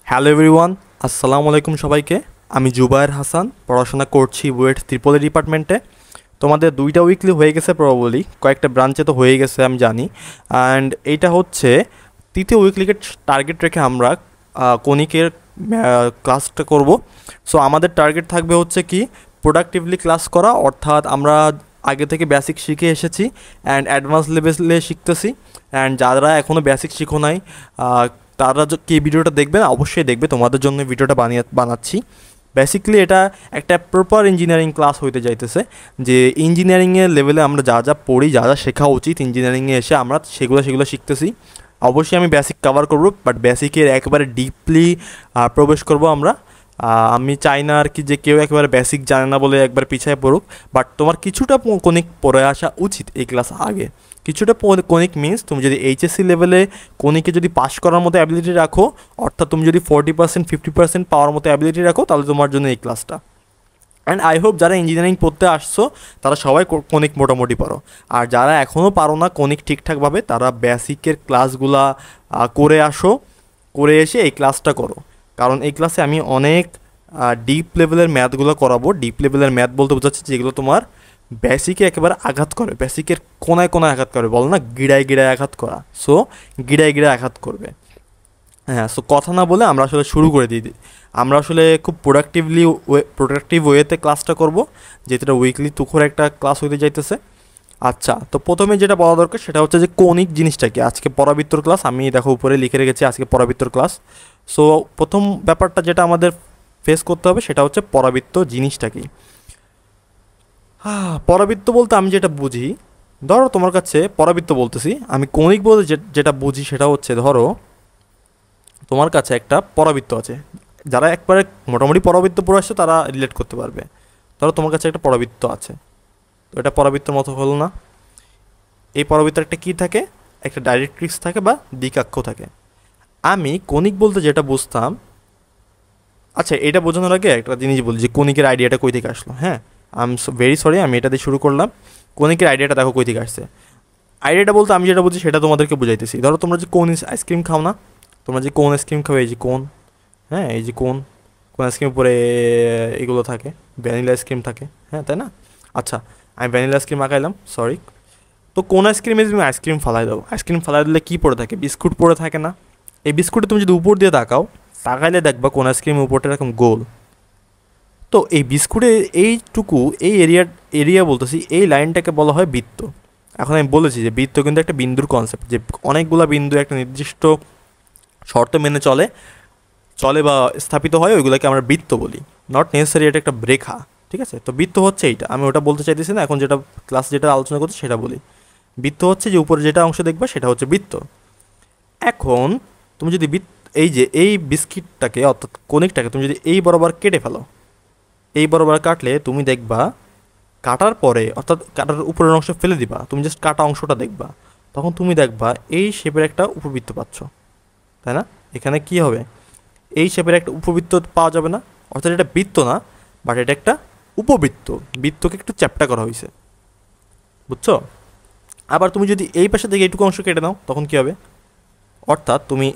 Hello everyone, আসসালামু আলাইকুম সবাইকে। আমি জুবায়ের হাসান, পড়াশোনা করছি বুয়েট ত্রিপলি ডিপার্টমেন্টে। তোমাদের দুইটা উইকলি হয়ে গেছে, প্রবাবলি কয়েকটা ব্রাঞ্চে তো হয়ে গেছে আমি জানি। অ্যান্ড এইটা হচ্ছে তৃতীয় উইকলিকে টার্গেট রেখে আমরা কনিকের ক্লাসটা করব। সো আমাদের টার্গেট থাকবে হচ্ছে কি, প্রোডাক্টিভলি ক্লাস করা, অর্থাৎ আমরা আগে থেকে বেসিক শিখে এসেছি অ্যান্ড অ্যাডভান্স লেভেলে শিখতেছি। অ্যান্ড যারা এখনও বেসিক শিখো নাই, তারা কি ভিডিওটা দেখবে না, অবশ্যই দেখবে, তোমাদের জন্য ভিডিওটা বানাচ্ছি। বেসিক্যালি এটা একটা প্রপার ইঞ্জিনিয়ারিং ক্লাস হইতে যাইতেছে, যে ইঞ্জিনিয়ারিংয়ের লেভেলে আমরা যা যা পড়ি, যা যা শেখা উচিত ইঞ্জিনিয়ারিংয়ে এসে আমরা সেগুলো শিখতেছি। অবশ্যই আমি বেসিক কভার করব, বাট বেসিকের একেবারে ডিপলি প্রবেশ করব আমরা। আমি চাই না আর কি যে কেউ একেবারে বেসিক জানে না বলে একবার পিছিয়ে পড়ুক, বাট তোমার কিছুটা কনিক পড়ে আসা উচিত এই ক্লাস আগে। কিছুটা কনিক মিনস তুমি যদি এইচএসসি লেভেলে কনিকে যদি পাস করার মতো অ্যাবিলিটি রাখো, অর্থাৎ তুমি যদি 40% 50% পাওয়ার মতো অ্যাবিলিটি রাখো, তাহলে তোমার জন্য এই ক্লাসটা। অ্যান্ড আই হোপ যারা ইঞ্জিনিয়ারিং পড়তে আসছো তারা সবাই কনিক মোটামুটি পারো। আর যারা এখনও পারো না কনিক ঠিকঠাকভাবে, তারা বেসিকের ক্লাসগুলা করে আসো, করে এসে এই ক্লাসটা করো। কারণ এই ক্লাসে আমি অনেক ডিপ লেভেলের ম্যাথগুলো করাবো। ডিপ লেভেলের ম্যাথ বলতে বোঝাচ্ছে যেগুলো তোমার বেসিকে একেবারে আঘাত করে, বেসিকের কোনায় কোনায় আঘাত করে, বল না গিড়ায় গিড়ায় আঘাত করা। সো গিড়ায় গিড়ায় আঘাত করবে। হ্যাঁ, সো কথা না বলে আমরা আসলে শুরু করে দিই। আমরা আসলে খুব প্রোডাক্টিভ ওয়েতে ক্লাসটা করব, যেটা উইকলি তুখোর একটা ক্লাস হইতে যাইতেছে। আচ্ছা, তো প্রথমে যেটা বলা দরকার সেটা হচ্ছে যে কৌণিক জিনিসটা কি। আজকে পরাবৃত্তর ক্লাস, আমি দেখো উপরে লিখে রেখেছি আজকে পরাবৃত্তর ক্লাস। সো প্রথম ব্যাপারটা যেটা আমাদের ফেস করতে হবে সেটা হচ্ছে পরাবৃত্ত জিনিসটা কি। পরাবৃত্ত বলতে আমি যেটা বুঝি, ধরো তোমার কাছে পরাবৃত্ত বলতেছি, আমি কৌণিক বলতে যেটা বুঝি সেটা হচ্ছে, ধরো তোমার কাছে একটা পরাবৃত্ত আছে। যারা একবারে মোটামুটি পরাবৃত্ত পড়ে আসছে তারা রিলেট করতে পারবে। ধরো তোমার কাছে একটা পরাবৃত্ত আছে, তো এটা পরাবৃত্তর মতো হলো না? এই পরাবৃত্তের একটা কী থাকে, একটা ডাইরেক্ট্রিক্স থাকে বা দ্বিকাক্ষ থাকে। আমি কণিক বলতে যেটা বুঝতাম, আচ্ছা এটা বোঝানোর আগে একটা জিনিস বলি যে কণিকের আইডিয়াটা কই থেকে আসলো। হ্যাঁ, আই এম ভেরি সরি, আমি এটা দিয়ে শুরু করলাম। কণিকের আইডিয়াটা দেখো কই থেকে আসছে। আইডিয়াটা বলতে আমি যেটা বুঝি সেটা তোমাদেরকে বুঝাইতেছি। ধরো তোমরা যে কোন আইসক্রিম খাও না, তোমরা যে কোন আইসক্রিম খাও, এই যে কোন, হ্যাঁ এই যে কোন, কোন আইসক্রিম উপরে এগুলো থাকে, ভ্যানিলা আইসক্রিম থাকে, হ্যাঁ তাই না? আচ্ছা, আমি ভ্যানিলা আইসক্রিম আঁকাইলাম, সরি। তো কোন আইসক্রিমে তুমি আইসক্রিম ফালাই দাও, আইসক্রিম ফালাই দিলে কী পড়ে থাকে? বিস্কুট পড়ে থাকে না? এই বিস্কুটে তুমি যদি উপর দিয়ে তাকাইলে দেখবা কোন আইসক্রিমের উপরটা এরকম গোল। তো এই বিস্কুটের এইটুকু, এই এরিয়া বলতেছি, এই লাইনটাকে বলা হয় বৃত্ত। এখন আমি বলেছি যে বৃত্ত কিন্তু একটা বিন্দুর কনসেপ্ট, যে অনেকগুলো বিন্দু একটা নির্দিষ্ট শর্ত মেনে চলে চলে বা স্থাপিত হয়, ওইগুলোকে আমরা বৃত্ত বলি। নট নেসেসারি এটা একটা রেখা, ঠিক আছে? তো বৃত্ত হচ্ছে এইটা, আমি ওটা বলতে চাইতেছি না, এখন যেটা ক্লাস যেটা আলোচনা করছি সেটা বলি। বৃত্ত হচ্ছে যে উপরে যেটা অংশ দেখবা সেটা হচ্ছে বৃত্ত। এখন তুমি যদি এই যে এই বিস্কিটটাকে অর্থাৎ কণিকটাকে তুমি যদি এই বরাবর কেটে ফেলো, এই বরাবর কাটলে তুমি দেখবা, কাটার পরে অর্থাৎ কাটার উপরের অংশ ফেলে দিবা, তুমি জাস্ট কাটা অংশটা দেখবা, তখন তুমি দেখবা এই শেপের একটা উপবৃত্ত পাচ্ছ, তাই না? এখানে কি হবে, এই শেপের একটা উপবৃত্ত পাওয়া যাবে না? অর্থাৎ এটা বৃত্ত না, বাট এটা একটা উপবৃত্ত। বৃত্তকে একটু চ্যাপ্টা করা হয়েছে, বুঝছো? আবার তুমি যদি এই পাশে থেকে এইটুকু অংশ কেটে নাও, তখন কী হবে? অর্থাৎ তুমি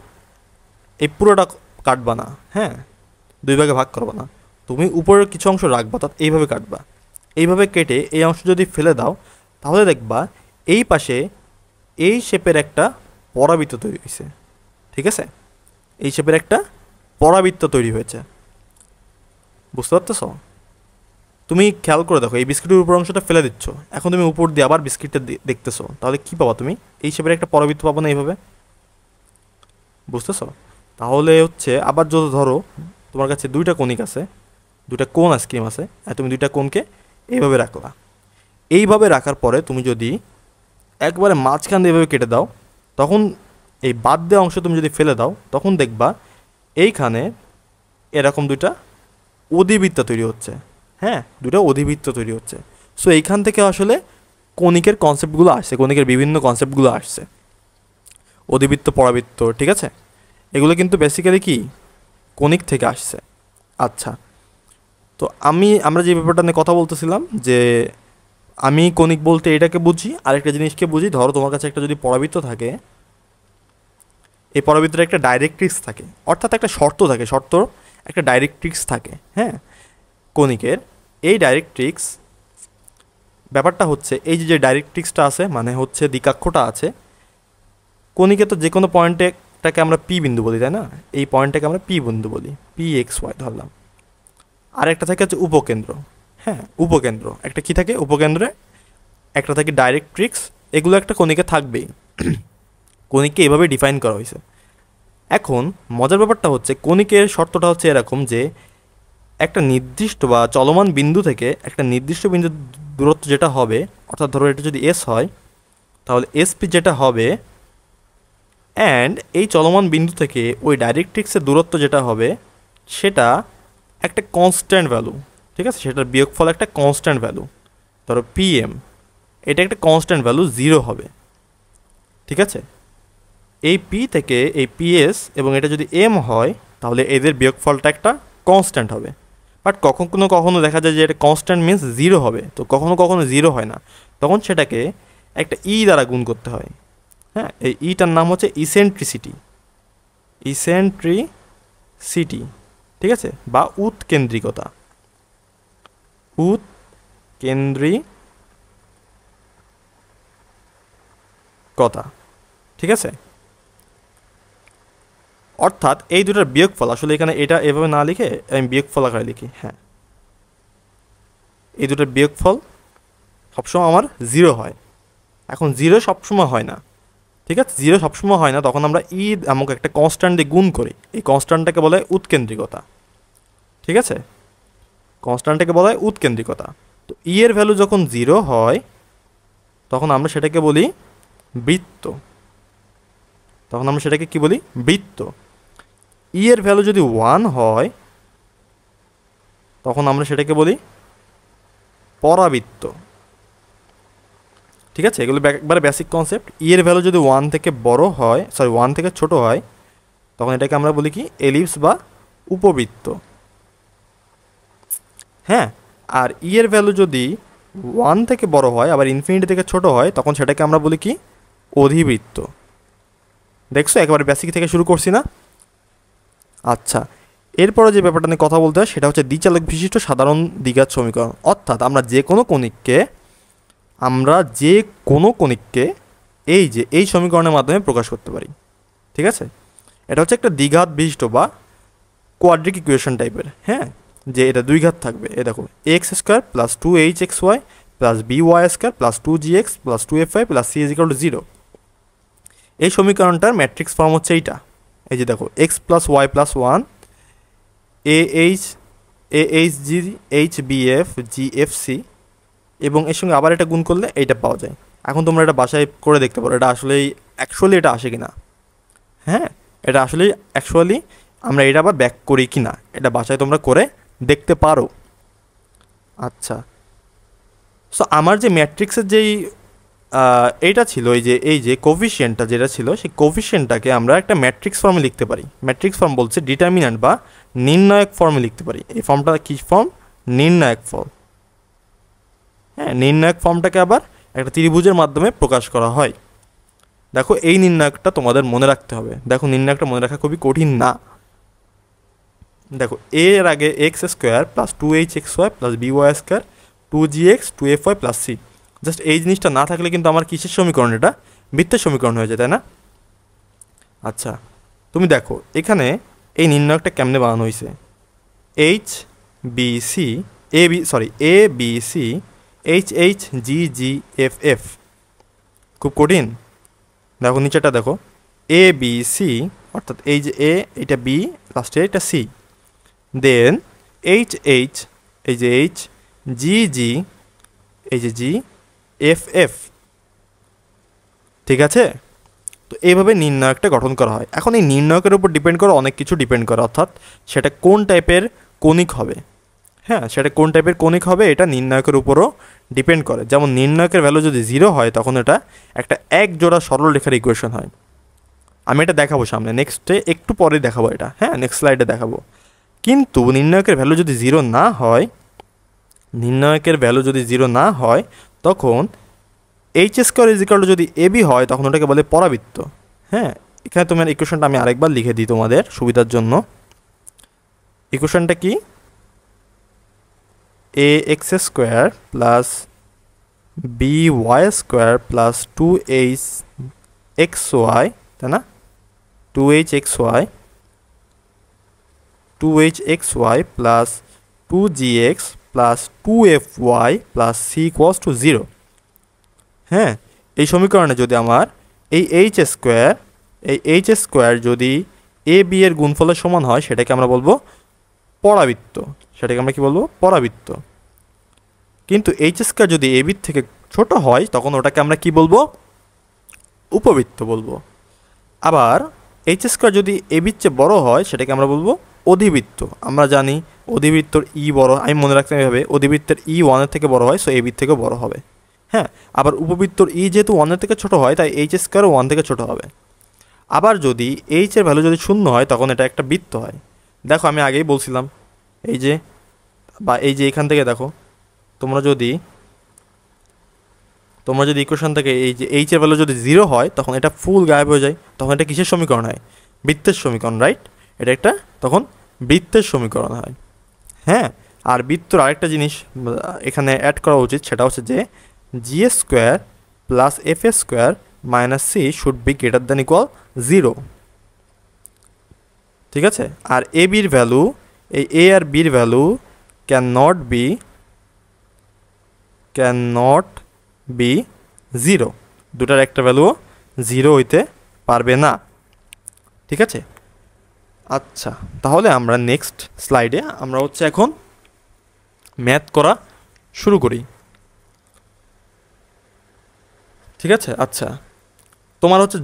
এই পুরোটা কাটবা না, হ্যাঁ, দুই ভাগে ভাগ করবা না, তুমি উপরের কিছু অংশ রাখবা, অর্থাৎ এইভাবে কাটবা। এইভাবে কেটে এই অংশ যদি ফেলে দাও, তাহলে দেখবা এই পাশে এই শেপের একটা পরাবৃত্ত তৈরি হয়েছে, ঠিক আছে? এই শেপের একটা পরাবৃত্ত তৈরি হয়েছে, বুঝতে পারতেছ? তুমি খেয়াল করে দেখো, এই বিস্কিটের উপর অংশটা ফেলে দিচ্ছ, এখন তুমি উপর দিয়ে আবার বিস্কিটটা দেখতেছো, তাহলে কী পাবা তুমি? এই শেপের একটা পরাবৃত্ত পাবো না এইভাবে, বুঝতেছো? তাহলে হচ্ছে আবার যদি ধরো তোমার কাছে দুইটা কণিক আছে, দুইটা কোণ আইসক্রিম আছে, আর তুমি দুইটা কোণকে এইভাবে রাখলা। এইভাবে রাখার পরে তুমি যদি একবারে মাঝখান দিয়ে এভাবে কেটে দাও, তখন এই বাদ দেওয়া অংশ তুমি যদি ফেলে দাও, তখন দেখবা এইখানে এরকম দুইটা অধিবৃত্ত তৈরি হচ্ছে। হ্যাঁ, দুটো অধিবৃত্ত তৈরি হচ্ছে। সো এইখান থেকে আসলে কণিকের কনসেপ্টগুলো আসছে, কণিকের বিভিন্ন কনসেপ্টগুলো আসছে, অধিবৃত্ত, পরাবৃত্ত, ঠিক আছে? এগুলো কিন্তু বেসিক্যালি কি কণিক থেকে আসছে। আচ্ছা, তো আমরা যে ব্যাপারটা নিয়ে কথা বলতেছিলাম, যে আমি কণিক বলতে এটাকে বুঝি, আরেকটা জিনিসকে বুঝি। ধরো তোমার কাছে একটা যদি পরাবৃত্ত থাকে, এই পরাবৃত্তের একটা ডাইরেক্ট্রিক্স থাকে, অর্থাৎ একটা শর্ত থাকে, একটা ডাইরেক্ট্রিক্স থাকে, হ্যাঁ, কণিকের। এই ডাইরেক্ট্রিক্স ব্যাপারটা হচ্ছে, এই যে ডাইরেক্ট্রিক্সটা আছে মানে হচ্ছে দিকাক্ষটা আছে, কণিকে তো যে কোনো পয়েন্টেটাকে আমরা পি বিন্দু বলি, তাই না? এই পয়েন্টটাকে আমরা পি বিন্দু বলি, পি এক্স ওয়াই ধরলাম। আর একটা থাকে হচ্ছে উপকেন্দ্র, হ্যাঁ, উপকেন্দ্র একটা কি থাকে, উপকেন্দ্রে একটা থাকে ডাইরেক্ট্রিক্স, এগুলো একটা কণিকে থাকবেই। কণিককে এভাবে ডিফাইন করা হয়েছে। এখন মজার ব্যাপারটা হচ্ছে কণিকের শর্তটা হচ্ছে এরকম যে একটা নির্দিষ্ট বা চলমান বিন্দু থেকে একটা নির্দিষ্ট বিন্দুর দূরত্ব যেটা হবে, অর্থাৎ ধরো এটা যদি এস হয় তাহলে এসপি যেটা হবে, অ্যান্ড এই চলমান বিন্দু থেকে ওই ডাইরেক্ট্রিক্সের দূরত্ব যেটা হবে সেটা একটা কনস্ট্যান্ট ভ্যালু, ঠিক আছে? সেটার বিয়োগফল একটা কনস্ট্যান্ট ভ্যালু, ধরো পিএম, এটা একটা কনস্ট্যান্ট ভ্যালু 0 হবে, ঠিক আছে? এই পি থেকে এই পিএস এবং এটা যদি এম হয় তাহলে এদের বিয়োগফলটা একটা কনস্ট্যান্ট হবে। বাট কখনো কখনো দেখা যায় যে এটা কনস্ট্যান্ট মিনস 0 হবে, তো কখনো কখনো 0 হয় না, তখন সেটাকে একটা দ্বারা গুণ করতে হয়, হ্যাঁ। এই ইটার নাম হচ্ছে ইসেন্ট্রিসিটি, ইসেন্ট্রিসিটি, ঠিক আছে, বা উৎকেন্দ্রিকতা, উৎকেন্দ্রিকতা, ঠিক আছে? অর্থাৎ এই দুটার বিয়োগফল, আসলে এখানে এটা এভাবে না লিখে আমি বিয়োগফল আকারে লিখি, হ্যাঁ, এই দুটার বিয়োগফল সবসময় আমার 0 হয়। এখন 0 সবসময় হয় না, ঠিক আছে? 0 সবসময় হয় না, তখন আমরা আমাকে একটা কনস্ট্যান্ট দিয়ে গুণ করি, এই কনস্ট্যান্টটাকে বলা হয় উৎকেন্দ্রিকতা, ঠিক আছে? কনস্ট্যান্টটাকে বলা হয় উৎকেন্দ্রিকতা। তো এর ভ্যালু যখন 0 হয় তখন আমরা সেটাকে বলি বৃত্ত, তখন আমরা সেটাকে কি বলি, বৃত্ত। এর ভ্যালু যদি 1 হয় তখন আমরা সেটাকে বলি পরাবৃত্ত, ঠিক আছে? এগুলো একবারে বেসিক কনসেপ্ট। এর ভ্যালু যদি 1 থেকে বড় হয়, 1 থেকে ছোট হয়, তখন এটাকে আমরা বলি কি, এলিপস বা উপবৃত্ত, হ্যাঁ। আর এর ভ্যালু যদি 1 থেকে বড় হয় আবার ইনফিনিটি থেকে ছোট হয়, তখন সেটাকে আমরা বলি কি, অধিবৃত্ত। দেখছো, একেবারে বেসিক থেকে শুরু করছি না? আচ্ছা, এরপরে যে ব্যাপারটা নিয়ে কথা বলতে হয় সেটা হচ্ছে দ্বিচালক বিশিষ্ট সাধারণ দ্বিঘাত সমীকরণ। অর্থাৎ আমরা যে কোনো কণিককে এই সমীকরণের মাধ্যমে প্রকাশ করতে পারি, ঠিক আছে? এটা হচ্ছে একটা দ্বিঘাত বিশিষ্ট বা কোয়াড্রিক ইকুয়েশন টাইপের, হ্যাঁ, যে এটা দুই ঘাত থাকবে। এ দেখো, x square plus 2hxy plus by square plus 2gx plus 2fy plus c = 0। এই সমীকরণটার ম্যাট্রিক্স ফর্ম হচ্ছে এইটা। এই যে দেখো, x plus y plus 1 ahg hbf gfc, এবং এর সঙ্গে আবার এটা গুণ করলে এইটা পাওয়া যায়। এখন তোমরা এটা বাসায় করে দেখতে পারো এটা অ্যাকচুয়ালি এটা আসে কিনা, হ্যাঁ, এটা অ্যাকচুয়ালি আমরা এটা আবার ব্যাক করি কি না, এটা বাসায় তোমরা করে দেখতে পারো। আচ্ছা, সো আমার যে ম্যাট্রিক্সের এইটা ছিল, এই যে কোফিশিয়েন্টটা যেটা ছিল, সেই কোফিশিয়েন্টটাকে আমরা একটা ম্যাট্রিক্স ফর্মে লিখতে পারি। ম্যাট্রিক্স ফর্ম বলছে ডিটারমিন্যান্ট বা নির্ণায়ক ফর্মে লিখতে পারি। এই ফর্মটা কী ফর্ম? নির্ণায়ক ফর্ম, হ্যাঁ। নির্ণায়ক ফর্মটাকে আবার একটা ত্রিভুজের মাধ্যমে প্রকাশ করা হয়। দেখো, এই নির্ণায়কটা তোমাদের মনে রাখতে হবে। দেখো, নির্ণায়কটা মনে রাখা খুবই কঠিন না। দেখো, এর আগে x square plus 2hxy plus by square 2gx 2fy plus c, just এই জিনিসটা না থাকলে কিন্তু আমার কিসের সমীকরণ, এটা বৃত্তের সমীকরণ হয়ে যায়, তাই না? আচ্ছা, তুমি দেখো এখানে এই নির্ণায়কটা কেমনে বানানো হয়েছে, A B C H G G F F, খুব কঠিন। দেখো নিচেটা দেখো, এ বি সি, অর্থাৎ এই যে এ, এটা বি, লাস্টে এটা সি, দেন এইচ এই যে এইচ, জি জি এই যে জি, এফ এফ, ঠিক আছে? তো এইভাবে নির্ণায়কটা গঠন করা হয়। এখন এই নির্ণায়কের উপর ডিপেন্ড করে অনেক কিছু ডিপেন্ড করে, অর্থাৎ সেটা কোন টাইপের কণিক হবে, হ্যাঁ, সেটা কোন টাইপের কণিক হবে এটা নির্ণায়কের উপরও ডিপেন্ড করে। যেমন নির্ণায়কের ভ্যালু যদি 0 হয় তখন এটা একটা এক জোড়া সরল রেখার ইকুয়েশন হয়। আমি এটা দেখাবো সামনে, নেক্সটে একটু পরে দেখাবো এটা, হ্যাঁ, নেক্সট স্লাইডে দেখাবো। কিন্তু নির্ণায়কের ভ্যালু যদি 0 না হয়, তখন H square is equal two যদি এবি হয় তখন ওটাকে বলে পরাবৃত্ত, হ্যাঁ। এখানে তোমার ইকুয়েশনটা আমি আরেকবার লিখে দিই তোমাদের সুবিধার জন্য। ইকুয়েশনটা কি, a x square plus b y square plus 2h x y, তাই না, 2h x y 2h x y plus 2gx plus 2fy plus c equals to 0। হ্যাঁ, এই সমীকরণে যদি আমার এই এইচ স্কোয়ার যদি এ বি এর গুণফলের সমান হয় সেটাকে আমরা বলবো পরাবৃত্ত, সেটাকে আমরা কি বলবো, পরাবৃত্ত। কিন্তু এইচ স্কোয়ার যদি এ বির থেকে ছোট হয় তখন ওটাকে আমরা কি বলবো, উপবৃত্ত বলবো। আবার এইচ স্কোয়ার যদি এ বির চেয়ে বড় হয় সেটাকে আমরা বলবো অধিবৃত্ত। আমরা জানি অধিবৃত্তর ই বড়, আমি মনে রাখতে এভাবে, অধিবৃত্তের ই 1-এর থেকে বড় হয়, সো এ বির থেকেও বড় হবে। হ্যাঁ, আবার উপবৃত্তর ই যেহেতু 1-এর থেকে ছোট হয় তাই এইচ স্কোয়ারও 1 থেকে ছোট হবে। আবার যদি এইচ এর ভ্যালু যদি 0 হয় তখন এটা একটা বৃত্ত হয়। দেখো আমি আগেই বলছিলাম, এই যে এখান থেকে দেখো, তোমরা যদি ইকুয়েশন থেকে এই যে এইচ এর ভ্যালু যদি 0 হয় তখন এটা ফুল গায়েব হয়ে যায়, তখন এটা কিসের সমীকরণ হয়, বৃত্তের সমীকরণ, রাইট? এটা একটা তখন বৃত্তের সমীকরণ হয়। হ্যাঁ, আর বৃত্তর আরেকটা জিনিস এখানে অ্যাড করা উচিত, সেটা হচ্ছে যে g square plus f square minus c should be greater than equal 0। ঠিক আছে, আর এ বির ভ্যালু, এই এ আর বির ভ্যালু ক্যান নট বি 0, দুটার একটা ভ্যালুও 0 হইতে পারবে না। ঠিক আছে, আচ্ছা তাহলে আমরা নেক্সট স্লাইডে আমরা হচ্ছে এখন ম্যাথ করা শুরু করি। ঠিক আছে, আচ্ছা তোমার হচ্ছে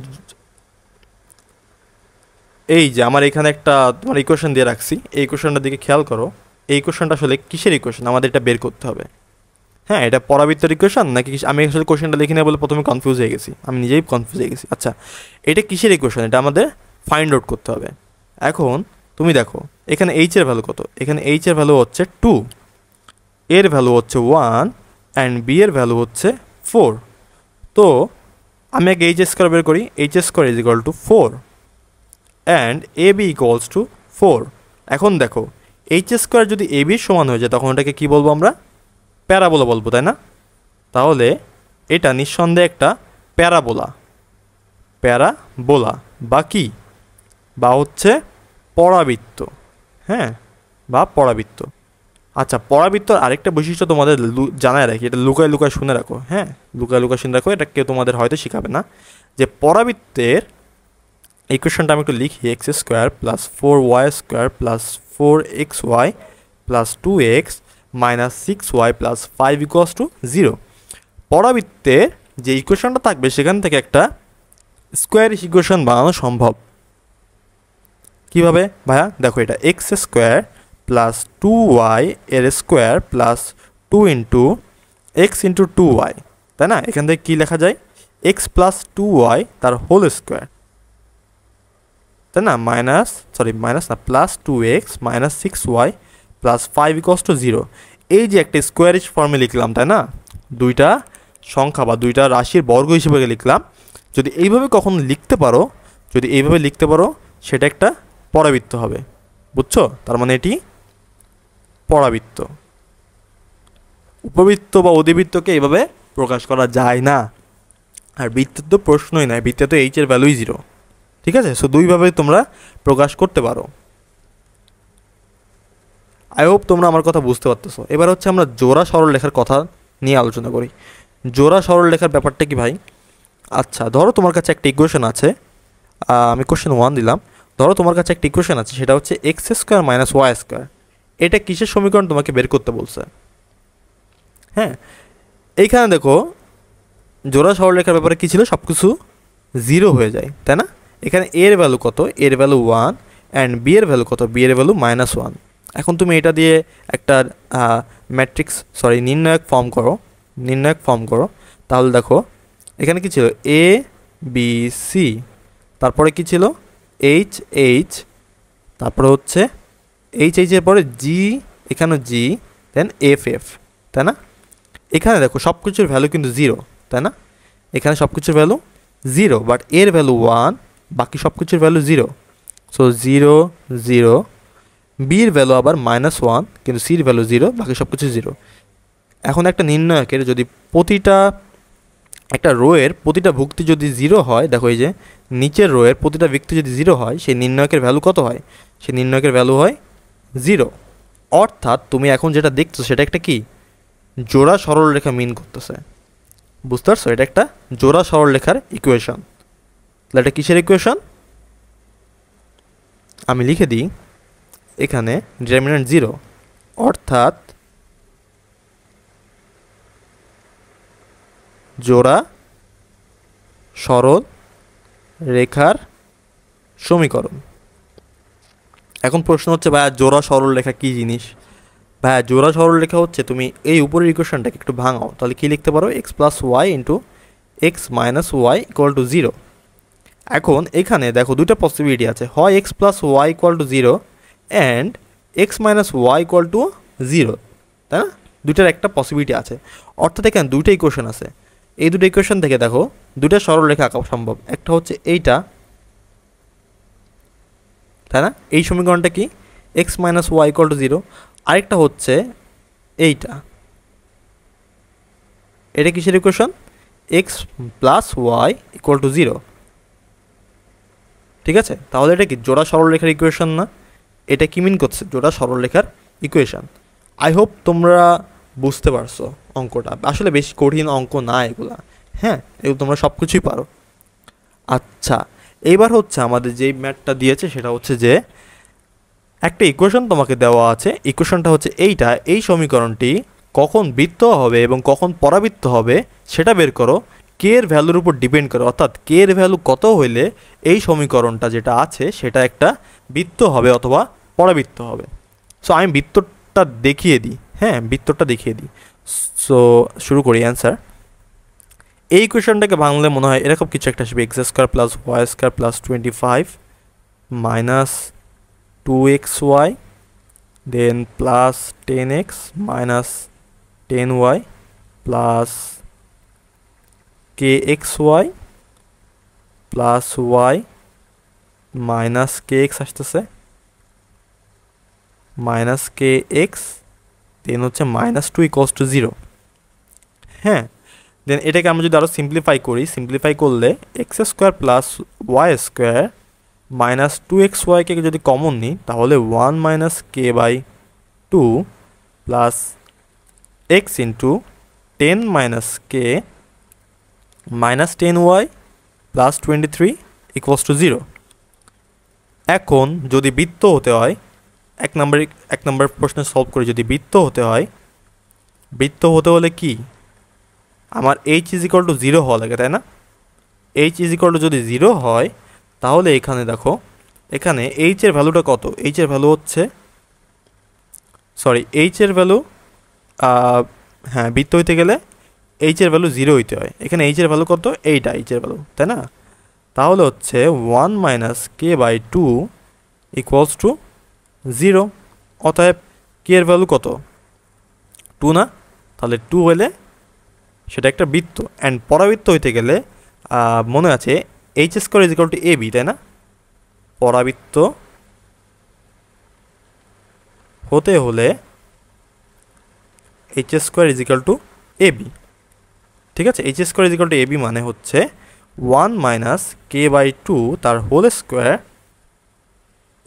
এই যে আমার এখানে একটা তোমার ইকুয়েশন দিয়ে রাখছি, এই ইকুয়েশনটার দিকে খেয়াল করো। এই ইকুয়েশনটা আসলে কিসের ইকুয়েশন আমাদের এটা বের করতে হবে। হ্যাঁ, এটা পরাবৃত্তের ইকুয়েশন নাকি, আমি আসলে কোয়েশনটা লিখে নেই বলে প্রথমে কনফিউজ হয়ে গেছি, আমি নিজেই কনফিউজ হয়ে গেছি। আচ্ছা, এটা কিসের ইকুয়েশন, এটা আমাদের ফাইন্ড আউট করতে হবে। এখন তুমি দেখো এখানে এইচ এর ভ্যালু কত, এখানে এইচ এর ভ্যালু হচ্ছে 2, এর ভ্যালু হচ্ছে 1 অ্যান্ড বি এর ভ্যালু হচ্ছে 4। তো আমি আগে এইচ স্কোয়ার বের করি, H square is equal to 4 and A B equals to 4। এখন দেখো এইচ স্কোয়ার যদি এ বির সমান হয়ে যায় তখন ওটাকে কী বলবো আমরা, প্যারাবোলা বলবো, তাই না? তাহলে এটা নিঃসন্দেহে একটা প্যারাবোলা বা কি, বা হচ্ছে পরাবৃত্ত। হ্যাঁ, বা পরাবৃত্ত। আচ্ছা, পরাবৃত্তর আরেকটা বৈশিষ্ট্য তোমাদের জানায় রাখি, এটা লুকায় শুনে রাখো। হ্যাঁ, লুকায় শুনে রাখো, এটা কেউ তোমাদের হয়তো শেখাবে না, যে পরাবৃত্তের ইকুয়েশনটা আমি একটু লিখি, x square plus 4y square plus 4xy plus 2x minus 6y plus 5 equals to 0। পরাবৃত্তের যে ইকুয়েশনটা থাকবে সেখান থেকে একটা স্কোয়ারিশ ইকুয়েশন বানানো সম্ভব। কিভাবে ভাইয়া? দেখো, এটা এক্স স্কোয়ার প্লাস 2y এর square plus 2 into x into 2y, তাই না? এখান থেকে কী লেখা যায়, এক্স প্লাস 2y তার হোল স্কোয়ার, তাই না, মাইনাস না, plus 2x minus 6y plus 5 equals to 0। এই যে একটা স্কোয়ারিশ ফর্মে লিখলাম, তাই না, দুইটা সংখ্যা বা দুইটা রাশির বর্গ হিসেবে লিখলাম। যদি এইভাবে কখনো লিখতে পারো, সেটা একটা পরাবৃত্ত হবে, বুঝছো? তার মানে এটি পরাবৃত্ত। উপবৃত্ত বা অধিবৃত্তকে এইভাবে প্রকাশ করা যায় না। আর বৃত্তের তো প্রশ্নই নাই, বৃত্তে তো এইচ এর ভ্যালুই 0। ঠিক আছে, সো দুইভাবে তোমরা প্রকাশ করতে পারো। আই হোপ তোমরা আমার কথা বুঝতে পারতেছো। এবার হচ্ছে আমরা জোড়া সরলরেখার কথা নিয়ে আলোচনা করি। জোড়া সরলরেখার ব্যাপারটা কি ভাই? আচ্ছা, ধরো তোমার কাছে একটা ইকুয়েশন আছে, আমি কোশ্চেন 1 দিলাম। ধরো তোমার কাছে একটা ইকুয়েশন আছে, সেটা হচ্ছে x square minus y square. এটা কিসের সমীকরণ তোমাকে বের করতে বলছে? হ্যাঁ, এইখানে দেখো জোড়া সরলরেখার ব্যাপারে কী ছিল, সব কিছু 0 হয়ে যায়, তাই না? এখানে এর ভ্যালু কত, এর ভ্যালু 1 অ্যান্ড বি এর ভ্যালু কত, বি এর ভ্যালু -1। এখন তুমি এটা দিয়ে একটা নির্ণায়ক ফর্ম করো। তাহলে দেখো এখানে কি ছিল, এ বি সি, তারপরে কি ছিল এইচ এইচ, তারপরে হচ্ছে এইচ এর পরে জি, এখানে জি, দেন এফ এফ, তাই না? এখানে দেখো সব কিছুর ভ্যালু কিন্তু 0, তাই না? এখানে সব কিছুর ভ্যালু 0, বাট এর ভ্যালু 1, বাকি সব কিছুর ভ্যালু 0। সো 0 0, বির ভ্যালু আবার -1 কিন্তু সির ভ্যালু 0, বাকি সব কিছু 0। এখন একটা নির্ণায়কের যদি প্রতিটা একটা রোয়ের প্রতিটা ভুক্তি যদি 0 হয়, দেখো এই যে নিচের রোয়ের প্রতিটা ব্যক্তি যদি 0 হয়, সেই নির্ণায়কের ভ্যালু কত হয়? সেই নির্ণায়কের ভ্যালু হয় 0। অর্থাৎ তুমি এখন যেটা দেখছো সেটা একটা কি জোড়া সরলরেখা মিন করতেছে। বুঝতে পারছো? এটা একটা জোড়া সরলরেখার ইকুয়েশন। তাহলে এটা কিসের ইকুয়েশন? আমি লিখে দিই এখানে ডিটারমিন্যান্ট 0, অর্থাৎ জোড়া সরল রেখার সমীকরণ। এখন প্রশ্ন হচ্ছে ভাইয়া জোড়া সরল রেখা কী জিনিস? ভাইয়া জোড়া সরল রেখা হচ্ছে তুমি এই উপরের ইকুয়েশনটাকে একটু ভাঙাও, তাহলে কী লিখতে পারো? x plus y into x minus y equal to 0। এখন এখানে দেখো দুটো পসিবিলিটি আছে, হয় x plus y equal to 0 and x minus y equal to 0, তাই না? দুটার একটা পসিবিলিটি আছে, অর্থাৎ এখানে দুইটা ইকুয়েশন আছে। এই দুটো ইকুয়েশন থেকে দেখো দুটো সরল রেখা আঁকা সম্ভব। একটা হচ্ছে এইটা, তাই না? এই সমীকরণটা কি x minus y equal to 0। আরেকটা হচ্ছে এইটা, এটা কিসের equation? X plus y equal to 0। ঠিক আছে, তাহলে এটা কি জোড়া সরলরেখার ইকুয়েশন না? এটা কি মিন করছে? জোড়া সরলরেখার ইকুয়েশন। আই হোপ তোমরা বুঝতে পারছো অঙ্কটা। আসলে বেশি কঠিন অঙ্ক না এগুলা, হ্যাঁ, এগুলো তোমরা সব কিছুই পারো। আচ্ছা, এইবার হচ্ছে আমাদের যেই ম্যাথটা দিয়েছে সেটা হচ্ছে যে একটা ইকুয়েশন তোমাকে দেওয়া আছে, ইকুয়েশনটা হচ্ছে এইটা, এই সমীকরণটি কখন বৃত্ত হবে এবং কখন পরাবৃত্ত হবে সেটা বের করো। কে এর ভ্যালুর উপর ডিপেন্ড করে, অর্থাৎ কে এর ভ্যালু কত হইলে এই সমীকরণটা যেটা আছে সেটা একটা বৃত্ত হবে অথবা পরাবৃত্ত হবে। সো আমি বৃত্তটা দেখিয়ে দিই, হ্যাঁ বৃত্তটা দেখিয়ে দিই। সো শুরু করি অ্যান্সার। এই ইকুয়েশনটাকে ভাঙলে মনে হয় এরকম কিছু একটা আসবে, x square plus y square plus 25 minus 2xy then plus 10x minus 10y plus kxy plus y minus kx আসতেছে মাইনাস kx দেন হচ্ছে মাইনাস 2 ইকুয়ালস টু 0। হ্যাঁ, দেন এটাকে আমরা যদি আরও সিম্পলিফাই করি, সিম্পলিফাই করলে x square plus y square minus 2xy-কে যদি কমন নিই তাহলে 1 minus K by 2 plus x into 10 minus k minus 10y plus 23 equals to 0। এখন যদি বৃত্ত হতে হয়, এক নম্বর প্রশ্ন সলভ করে যদি বৃত্ত হতে হয়, বৃত্ত হতে হলে কি আমার এইচ ইজ ইকুয়াল টু 0 হওয়া লাগে, তাই না? এইচ ইজ ইকুয়াল টু যদি 0 হয় তাহলে এখানে দেখো এখানে এইচের ভ্যালুটা কত? এইচের ভ্যালু হচ্ছে এইচের ভ্যালু হ্যাঁ বৃত্ত হইতে গেলে এইচের ভ্যালু 0 হইতে হয়। এখানে এইচের ভ্যালু কত? এইটা এইচের ভ্যালু, তাই না? তাহলে হচ্ছে 1 minus K by 2 equals to 0। অতএব কে এর ভ্যালু কত? 2 না? তাহলে 2 হলে সেটা একটা বৃত্ত। অ্যান্ড পরাবৃত্ত হইতে গেলে মনে আছে H square is equal to A B, তাই না? পরাবৃত্ত হতে হলে H square is equal to A B. ঠিক আছে, H square is equal to A B মানে হচ্ছে 1 মাইনাস কে বাই 2 তার whole square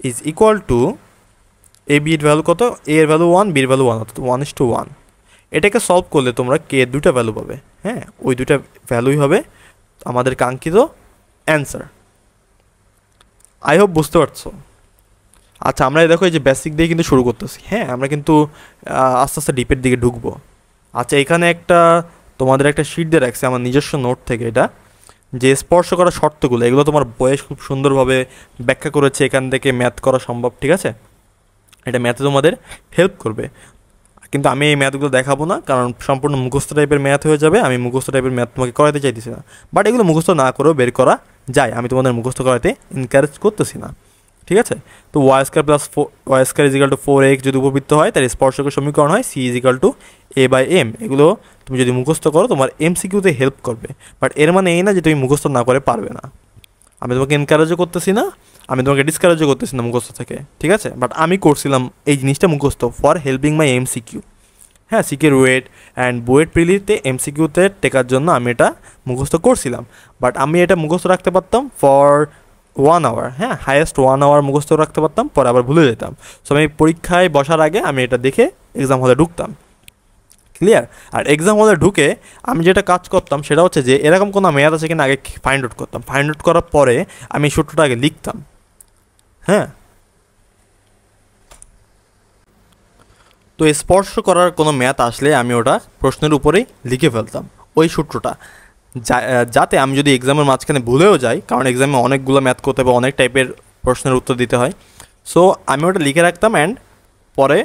is equal to A B এর ভ্যালু কত? এ এর ভ্যালু 1, বি এর ভ্যালু 1, অর্থাৎ 1:1। এটাকে সলভ করলে তোমরা কে এর দুটা ভ্যালু পাবে, হ্যাঁ ওই দুটা ভ্যালুই হবে আমাদের কাঙ্ক্ষিত অ্যান্সার। আই হোপ বুঝতে পারছো। আচ্ছা, আমরা দেখো এই যে বেসিক দিয়ে কিন্তু শুরু করতেছি, হ্যাঁ আমরা কিন্তু আস্তে আস্তে ডিপের দিকে ঢুকবো। আচ্ছা, এখানে একটা তোমাদের একটা শিট দিয়ে রাখছে আমার নিজস্ব নোট থেকে, এটা যে স্পর্শ করা শর্তগুলো, এগুলো তোমার বয়স খুব সুন্দরভাবে ব্যাখ্যা করেছে, এখান থেকে ম্যাথ করা সম্ভব। ঠিক আছে, এটা ম্যাথে তোমাদের হেল্প করবে, কিন্তু আমি এই ম্যাথগুলো দেখাবো না, কারণ সম্পূর্ণ মুখস্থ টাইপের ম্যাথ হয়ে যাবে। আমি মুখস্থ টাইপের ম্যাথ তোমাকে করাতে চাইতেছি না, বাট এগুলো মুখস্থ না করেও বের করা যায়, আমি তোমাদের মুখস্থ করাতে এনকারেজ করতেছি না। ঠিক আছে, তো y square plus y square is equal to 4x যদি উপবৃত্ত হয় তার স্পর্শকের সমীকরণ হয় C is equal to A by M. এগুলো তুমি যদি মুখস্থ করো তোমার এমসিকিউতে হেল্প করবে, বাট এর মানে এই না যে তুমি মুখস্থ না করে পারবে না। আমি তোমাকে এনকারেজও করতেছি না, আমি তোমাকে ডিসকারেজও করতেছি না মুখস্থ থেকে, ঠিক আছে? বাট আমি করছিলাম এই জিনিসটা মুখস্থ ফর হেল্পিং মাই এমসিকিউ। হ্যাঁ, সিকের ওয়েট অ্যান্ড বুয়েট প্রিলিতে এমসিকিউতে টেকার জন্য আমি এটা মুখস্থ করছিলাম। বাট আমি এটা মুখস্থ রাখতে পারতাম ফর 1 আওয়ার, হ্যাঁ, হাইয়েস্ট 1 আওয়ার মুখস্থ রাখতে পারতাম, পরে আবার ভুলে যেতাম। সো আমি পরীক্ষায় বসার আগে আমি এটা দেখে এক্সাম হলে ঢুকতাম। ক্লিয়ার? আর এক্সাম হলে ঢুকে আমি যেটা কাজ করতাম সেটা হচ্ছে যে এরকম কোনো ম্যাথ আছে কিনা আগে ফাইন্ড আউট করতাম, ফাইন্ড আউট করার পরে আমি সূত্রটা আগে লিখতাম। হ্যাঁ, তো স্পর্শ করার কোনো ম্যাথ আসলে আমি ওটা প্রশ্নের উপরেই লিখে ফেলতাম ওই সূত্রটা, যাতে আমি যদি এক্সামের মাঝখানে ভুলেও যাই, কারণ এক্সামে অনেকগুলো ম্যাথ করতে হবে, অনেক টাইপের প্রশ্নের উত্তর দিতে হয়। সো আমি ওটা লিখে রাখতাম অ্যান্ড পরে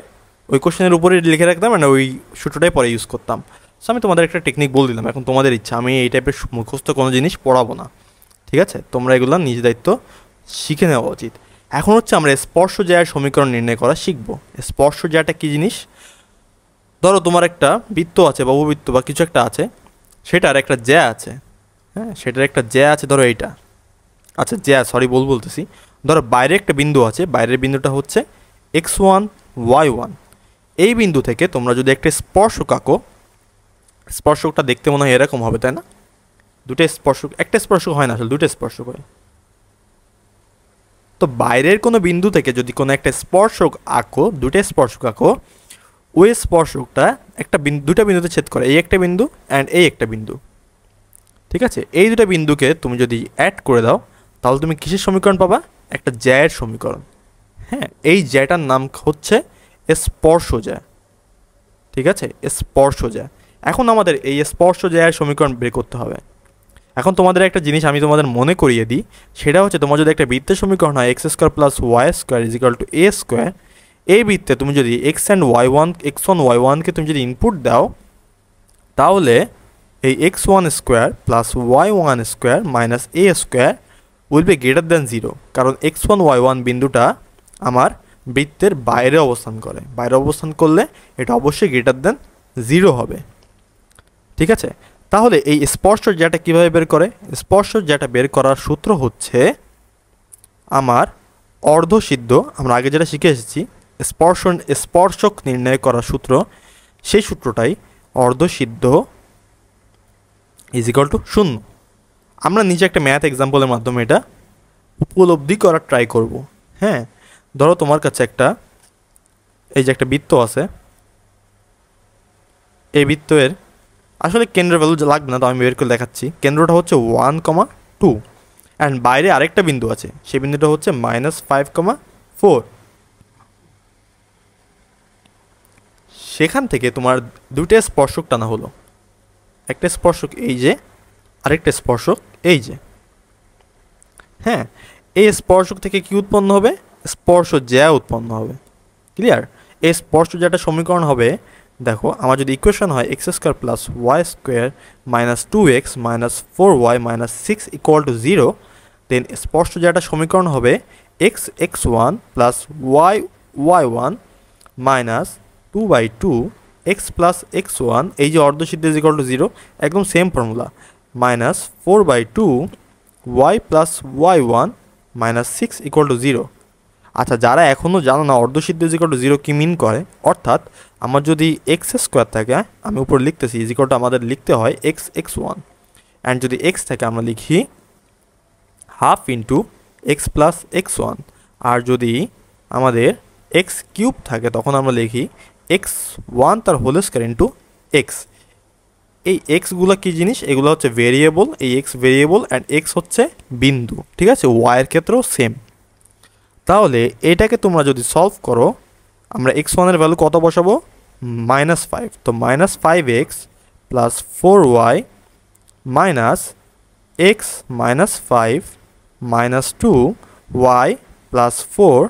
ওই কোশ্চেনের উপরে লিখে রাখতাম অ্যান্ড ওই সূত্রটাই পরে ইউজ করতাম। সো আমি তোমাদের একটা টেকনিক বলে দিলাম, এখন তোমাদের ইচ্ছা, আমি এই টাইপের মুখস্থ কোনো জিনিস পড়াবো না, ঠিক আছে? তোমরা এগুলো নিজ দায়িত্ব শিখে নেওয়া উচিত। এখন হচ্ছে আমরা স্পর্শ জ্যায়ের সমীকরণ নির্ণয় করা শিখব। স্পর্শ জ্যাটা কী জিনিস? ধরো তোমার একটা বৃত্ত আছে বা উপবৃত্ত বা কিছু একটা আছে, সেটার একটা জ্যা আছে, হ্যাঁ, সেটার একটা জ্যা আছে, ধরো এইটা, আচ্ছা জ্যা, সরি বলতেছি, ধরো বাইরে একটা বিন্দু আছে, বাইরের বিন্দুটা হচ্ছে x1 y1। এই বিন্দু থেকে তোমরা যদি একটা স্পর্শক আঁকো, স্পর্শকটা দেখতে মনে হয় এরকম হবে, তাই না? দুটো স্পর্শক, একটা স্পর্শক হয় না আসলে, দুটো স্পর্শক হয়। তো বাইরের কোনো বিন্দু থেকে যদি কোনো একটা স্পর্শক আঁকো, দুটো স্পর্শক আঁকো, ওই স্পর্শকটা একটা দুটা বিন্দুতে ছেদ করে, এই একটা বিন্দু অ্যান্ড এই একটা বিন্দু, ঠিক আছে? এই দুটো বিন্দুকে তুমি যদি অ্যাড করে দাও, তাহলে তুমি কিসের সমীকরণ পাবা? একটা জ্যায়ের সমীকরণ। হ্যাঁ, এই জ্যাটার নাম হচ্ছে স্পর্শ জ্যা, ঠিক আছে? স্পর্শ জ্যা। এখন আমাদের এই স্পর্শ জ্যায়ের সমীকরণ বের করতে হবে। এখন তোমাদের একটা জিনিস আমি তোমাদের মনে করিয়ে দিই, সেটা হচ্ছে তোমার যদি একটা বৃত্তের সমীকরণ হয় x square plus y square is equal to A square, এই বৃত্তে তুমি যদি x and y one, x one y ওয়ানকে তুমি যদি ইনপুট দাও, তাহলে এই x one square plus y one square minus A square will be greater than zero, কারণ এক্স ওয়ান ওয়াই ওয়ান বিন্দুটা আমার বৃত্তের বাইরে অবস্থান করে, বাইরে অবস্থান করলে এটা অবশ্যই গ্রেটার দ্যান জিরো হবে, ঠিক আছে? তাহলে এই স্পর্শ জ্যাটা কীভাবে বের করে? স্পর্শ জ্যাটা বের করার সূত্র হচ্ছে আমার অর্ধসিদ্ধ, আমরা আগে যেটা শিখে এসেছি স্পর্শক নির্ণয় করার সূত্র, সেই সূত্রটাই অর্ধসিদ্ধ ইজ ইকাল টু 0। আমরা নিচে একটা ম্যাথ এক্সাম্পলের মাধ্যমে এটা উপলব্ধি করার ট্রাই করব। হ্যাঁ, ধরো তোমার কাছে একটা এই যে একটা বৃত্ত আছে, এই বৃত্তের আসলে কেন্দ্র ভ্যালু লাগবে না, তো আমি বের করে দেখাচ্ছি। কেন্দ্রটা হচ্ছে 1,2 অ্যান্ড বাইরে আরেকটা বিন্দু আছে, সেই বিন্দুটা হচ্ছে -5,4। সেখান থেকে তোমার দুটো স্পর্শক টানা হলো, একটা স্পর্শক এই যে, আরেকটা স্পর্শক এই যে। হ্যাঁ, এই স্পর্শক থেকে কি উৎপন্ন হবে? স্পর্শ জ্যা উৎপন্ন হবে। ক্লিয়ার? এই স্পর্শ জ্যাটা সমীকরণ হবে, দেখো আমার যদি ইকুয়েশন হয় x square plus y square minus 2x minus 4y minus 6 equal to 0, then স্পর্শ জ্যাটা সমীকরণ হবে x1 plus y1 minus 2/2 x plus x1, এই যে অর্ধসিদ্ধ ইজ ইকুয়াল টু 0, একদম same formula, minus 4/2 y plus y1 minus 6 equal to 0। আচ্ছা, যারা এখনও জানো না অর্ধসিদ্ধ ইজ ইকুয়াল টু 0 কী মিন করে, অর্থাৎ আমার যদি এক্স স্কোয়ার থাকে, আমি উপরে লিখতেছি ইজ ইকুয়াল টু আমাদের লিখতে হয় x1, অ্যান্ড যদি x থাকে আমরা লিখি half into x plus x1, আর যদি আমাদের এক্স কিউব থাকে তখন আমরা লিখি x1 তার হোল স্কোয়ার ইন্টু এক্স। এই এক্সগুলো কী জিনিস? এগুলো হচ্ছে ভেরিয়েবল, এই এক্স ভেরিয়েবল অ্যান্ড এক্স হচ্ছে বিন্দু, ঠিক আছে? ওয়াইয়ের ক্ষেত্রেও সেম। তাহলে এটাকে তোমরা যদি সলভ করো, আমরা x1-এর ভ্যালু কত বসাবো? -5, তো -5x plus 4y minus x minus 5 minus 2y plus 4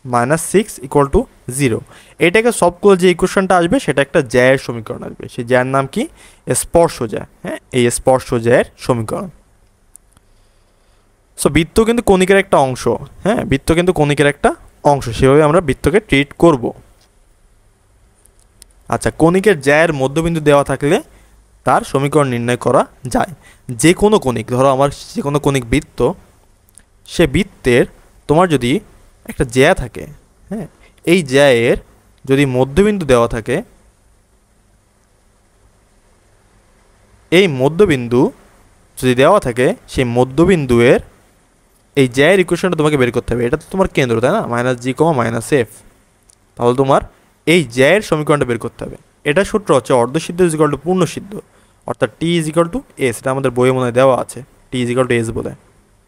minus 6 equal to 0। এটাকে সলভ করে যে ইকুয়েশনটা আসবে সেটা একটা জ্যায়ের সমীকরণ আসবে, সেই জ্যায়ের নাম কি? স্পর্শ জ্যা। হ্যাঁ, এই স্পর্শ জ্যায়ের সমীকরণ। সো বৃত্ত কিন্তু কণিকের একটা অংশ, হ্যাঁ, বৃত্ত কিন্তু কণিকের একটা অংশ, সেভাবে আমরা বৃত্তকে ট্রিট করব। আচ্ছা, কণিকের জ্যায়ের মধ্যবিন্দু দেওয়া থাকলে তার সমীকরণ নির্ণয় করা যায়। যে কোনো কণিক, ধরো আমার যে কোনো কণিক বৃত্ত, সে বৃত্তের তোমার যদি একটা জ্যা থাকে, হ্যাঁ, এই জ্যায়ের যদি মধ্যবিন্দু দেওয়া থাকে, এই মধ্যবিন্দু যদি দেওয়া থাকে, সেই মধ্যবিন্দুয়ের এই জ্যায়ের ইকুয়েশনটা তোমাকে বের করতে হবে। এটা তো তোমার কেন্দ্র, তাই না, -g, -f। তাহলে তোমার এই জ্যায়ের সমীকরণটা বের করতে হবে। এটা সূত্র হচ্ছে অর্ধসিদ্ধ ইজিক্যাল টু পূর্ণ সিদ্ধ, অর্থাৎ টি ইজিক্যাল টু এস। এটা আমাদের বইয়ে মনে দেওয়া আছে, টি ইজিক্যাল টু এস বলে।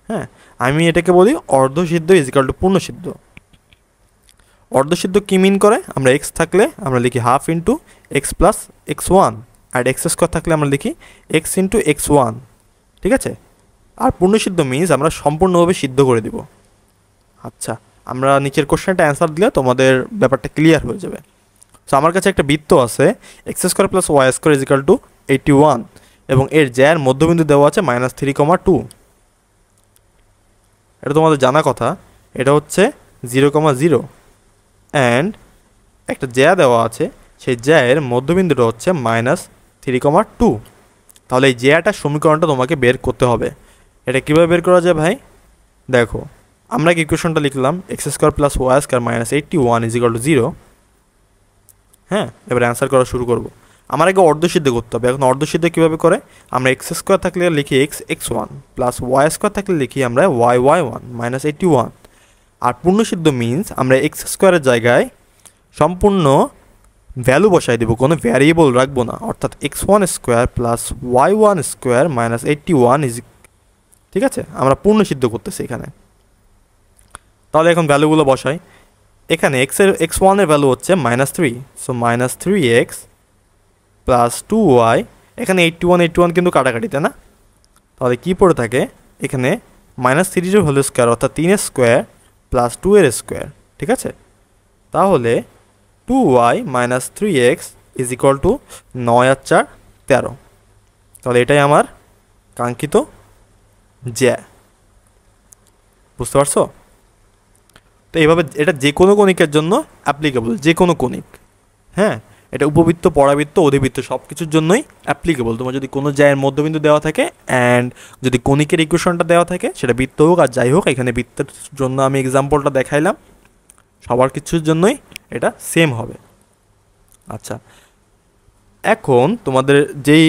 হ্যাঁ, আমি এটাকে বলি অর্ধসিদ্ধ ইজিক্যাল টু পূর্ণ সিদ্ধ। অর্ধসিদ্ধ কি মিন করে, আমরা এক্স থাকলে আমরা লিখি half into x plus x1, আর এক্স স্কোয়ার থাকলে আমরা লিখি এক্স ইন্টু x1, ঠিক আছে। আর পূর্ণসিদ্ধ মিনস আমরা সম্পূর্ণভাবে সিদ্ধ করে দিব। আচ্ছা, আমরা নিচের কোশ্চেনটা অ্যান্সার দিলে তোমাদের ব্যাপারটা ক্লিয়ার হয়ে যাবে। সো আমার কাছে একটা বৃত্ত আছে, x square plus y square is equal to 81, এবং এর জ্যার মধ্যবিন্দু দেওয়া আছে -3,2। এটা তোমাদের জানা কথা, এটা হচ্ছে 0,0, অ্যান্ড একটা জ্যা দেওয়া আছে, সেই জ্যায়ের মধ্যবিন্দুটা হচ্ছে -3,2। তাহলে এই জ্যাটার সমীকরণটা তোমাকে বের করতে হবে। এটা কীভাবে বের করা যায় ভাই? দেখো, আমরা কি ইকুয়েশনটা লিখলাম, x square plus y square -81 is equal to 0। হ্যাঁ, এবার অ্যান্সার করা শুরু করব। আমার আগে অর্ধসিদ্ধ করতে হবে। এখন অর্ধসিদ্ধ কীভাবে করে, আমরা এক্স স্কোয়ার থাকলে লিখি x1 প্লাস ওয়াই স্কোয়ার থাকলে লিখি আমরা y1 -81। আর পূর্ণসিদ্ধ মিনস আমরা এক্স স্কোয়ারের জায়গায় সম্পূর্ণ ভ্যালু বসাই দেবো, কোনো ভ্যারিয়েবল রাখবো না, অর্থাৎ x1 square plus y1 square -81 is, ঠিক আছে। আমরা পূর্ণসিদ্ধ করতেছি এখানে। তাহলে এখন ভ্যালুগুলো বসাই। এখানে x1 এর ভ্যালু হচ্ছে -3, সো -3x প্লাস 2y, এখানে 81 কিন্তু কাটাকাটি, তাই না। তাহলে কী পড়ে থাকে এখানে, -3 হোল স্কোয়ার অর্থাৎ 3 স্কোয়ার প্লাস 2 এর স্কোয়ার, ঠিক আছে। তাহলে 2y -3x is equal two 9 আর 4 13। তাহলে এটাই আমার কাঙ্ক্ষিত জ্যা। বুঝতে পারছো? তো এইভাবে এটা যে কোনো কণিকের জন্য অ্যাপ্লিকেবল, যে কোনো কণিক। হ্যাঁ, এটা উপবৃত্ত, পরাবৃত্ত, অধিবৃত্ত সব কিছুর জন্যই অ্যাপ্লিকেবল। তোমার যদি কোনো জ্যায়ের মধ্যবিন্দু দেওয়া থাকে অ্যান্ড যদি কণিকের ইকুয়েশনটা দেওয়া থাকে, সেটা বৃত্ত হোক আর যাই হোক, এখানে বৃত্তের জন্য আমি এক্সাম্পলটা দেখাইলাম, সবার কিছুর জন্যই এটা সেম হবে। আচ্ছা, এখন তোমাদের যেই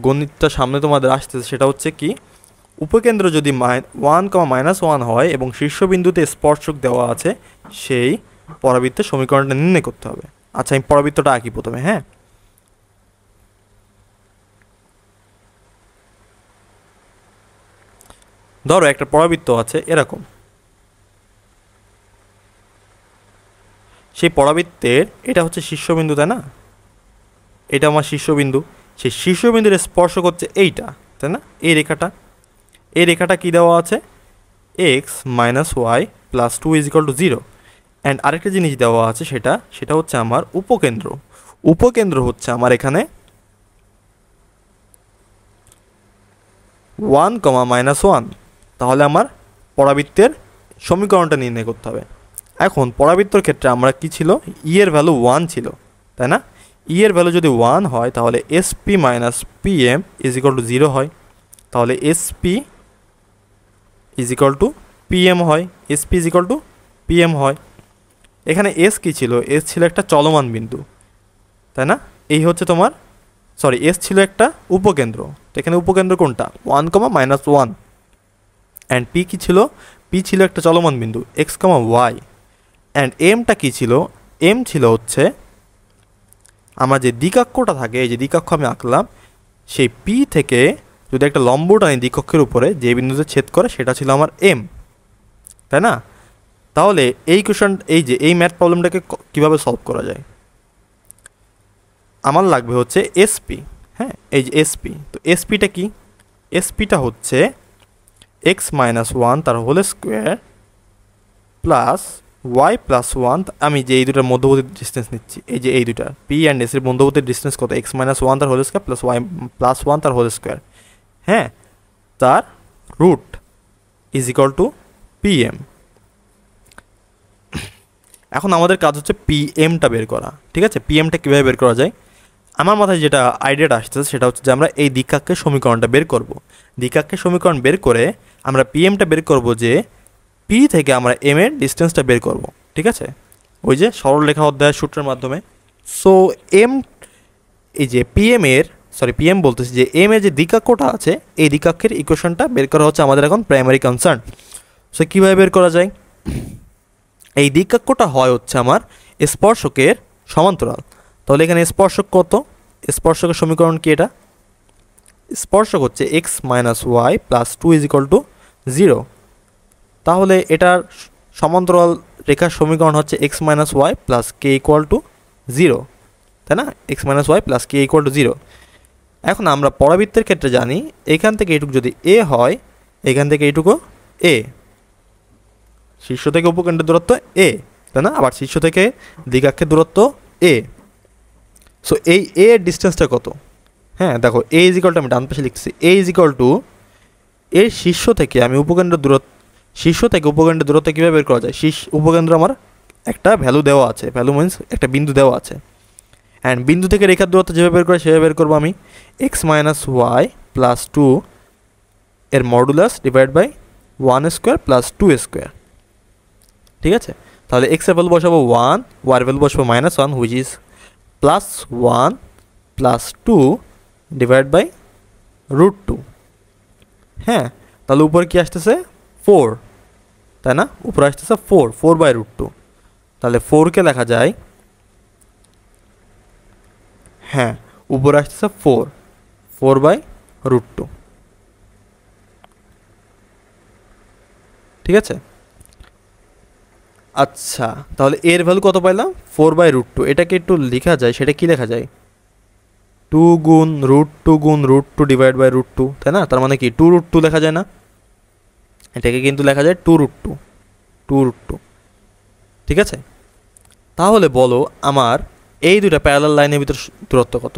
গণিতটা সামনে তোমাদের আসতেছে সেটা হচ্ছে কি, উপকেন্দ্র যদি 1,-1 হয় এবং শীর্ষবিন্দুতে স্পর্শক দেওয়া আছে, সেই পরাবৃত্তের সমীকরণটা নির্ণয় করতে হবে। আচ্ছা, আমি পরাবৃত্তটা আঁকি প্রথমে। হ্যাঁ, ধরো একটা পরাবৃত্ত আছে এরকম, সেই পরাবৃত্তের এটা হচ্ছে শীর্ষবিন্দু, তাই না, এটা আমার শীর্ষবিন্দু। সেই শীর্ষবিন্দুর স্পর্শক হচ্ছে এইটা, তাই না, এই রেখাটা। এই রেখাটা কী দেওয়া আছে, x - y plus 2 is equal to 0। And আরেকটা জিনিস দেওয়া আছে, সেটা হচ্ছে আমার উপকেন্দ্র। উপকেন্দ্র হচ্ছে আমার এখানে 1,-1। তাহলে আমার পরাবৃত্তের সমীকরণটা নির্ণয় করতে হবে। এখন পরাবৃত্তর ক্ষেত্রে আমরা কি ছিল, এর ভ্যালু 1 ছিল, তাই না। এর ভ্যালু যদি 1 হয় তাহলে SP - PM is equal to 0 হয়। তাহলে SP is equal to PM হয়, SP is equal to PM হয়। এখানে S কী ছিল, S ছিল একটা চলমান বিন্দু, তাই না। এই হচ্ছে তোমার, সরি, S ছিল একটা উপকেন্দ্র। তো এখানে উপকেন্দ্র কোনটা, 1,-1। অ্যান্ড P কী ছিল, P ছিল একটা চলমান বিন্দু x, y। অ্যান্ড Mটা কী ছিল, M ছিল হচ্ছে আমার যে দ্বিকক্ষটা থাকে, এই যে দ্বিকক্ষ আমি আঁকলাম, সেই P থেকে যদি একটা লম্ব টানি দ্বিকক্ষের উপরে, যে বিন্দুতে ছেদ করে, সেটা ছিল আমার M, তাই না। তাহলে এই কোশ্চেন, এই ম্যাথ প্রবলেমটাকে কীভাবে সলভ করা যায়, আমার লাগবে হচ্ছে SP। হ্যাঁ, এই যে SP, তো SPটা কি, SPটা হচ্ছে x - 1 তার whole square plus y plus 1। আমি যে এই দুটার মধ্যবর্তী ডিস্টেন্স নিচ্ছি, এই যে এই দুটা P অ্যান্ড S এর মধ্যবর্তী ডিস্টেন্স কত, x - 1 তার whole square plus y plus 1 তার হোল স্কোয়ার, হ্যাঁ, তার root is equal to PM। এখন আমাদের কাজ হচ্ছে PMটা বের করা, ঠিক আছে। PMটা কীভাবে বের করা যায়, আমার মাথায় যেটা আইডিয়াটা আসতেছে সেটা হচ্ছে যে আমরা এই দ্বিকাক্ষের সমীকরণটা বের করব। দ্বিকাক্ষের সমীকরণ বের করে আমরা পিএমটা বের করব যে পি থেকে আমরা এম এর ডিস্টেন্সটা বের করব, ঠিক আছে, ওই যে সরলরেখা অধ্যায়ের সূত্রের মাধ্যমে। সো এম, এই যে পিএম বলতেছি যে এম এর যে দিকাক্ষটা আছে এই দিকাক্ষের ইকুয়েশনটা বের করা হচ্ছে আমাদের এখন প্রাইমারি কনসার্ন। সো কীভাবে বের করা যায়? এই দিকাক্ষটা হয় হচ্ছে আমার স্পর্শকের সমান্তরাল। তাহলে এখানে স্পর্শক কত? স্পর্শকের সমীকরণ কি এটা? স্পর্শক হচ্ছে x minus y plus two is equal to 0। তাহলে এটার সমান্তরাল রেখার সমীকরণ হচ্ছে x minus y plus K equal to 0, তাই না? X minus y plus K equal to 0। এখন আমরা পরাবৃত্তের ক্ষেত্রে জানি এখান থেকে এটুকু যদি এ হয়, এখান থেকে এটুকু এ, শীর্ষ থেকে উপকেন্দ্রের দূরত্ব এ, তাই না? আবার শীর্ষ থেকে দিকাক্ষের দূরত্ব এ। সো এই এ এর ডিস্টেন্সটা কত? হ্যাঁ দেখো, এ ইজ ইকুয়াল টু, আমি ডান পাশে লিখতেছি, এ ইজ ইকুয়াল টু এর শীর্ষ থেকে আমি উপকেন্দ্রের দূরত্ব, শীর্ষ থেকে উপকেন্দ্রের দূরত্ব কীভাবে বের করা যায়? উপকেন্দ্র আমার একটা ভ্যালু দেওয়া আছে, ভ্যালু মিনস একটা বিন্দু দেওয়া আছে, অ্যান্ড বিন্দু থেকে রেখার দূরত্ব যেভাবে বের করে সেভাবে বের করবো আমি x minus y plus two এর মডুলাস ডিভাইড বাই 1² প্লাস 2², ঠিক আছে? তাহলে এক্স এর ভ্যালু বসাবো 1, ওয়াই এর ভ্যালু বসাবো -1 which is +1 plus 2 divide by √2। হ্যাঁ, তাহলে উপরে কি আসতেছে? 4, তাই না? উপরে আসতেছে 4/√2। তাহলে 4কে লেখা যায়, হ্যাঁ উপরে আসতেছে 4/√2, ঠিক আছে? আচ্ছা, তাহলে এর ভ্যালু কত পাইলাম? 4/√2। এটাকে একটু লেখা যায়, সেটা কি লেখা যায়? 2 গুণ √2 গুণ √2 ডিভাইড বাই √2, তাই না? তার মানে কি 2√2 লেখা যায় না? এটাকে কিন্তু লেখা যায় 2√2, ঠিক আছে? তাহলে বলো আমার এই দুটা প্যারালাল লাইনের ভিতর দূরত্ব কত?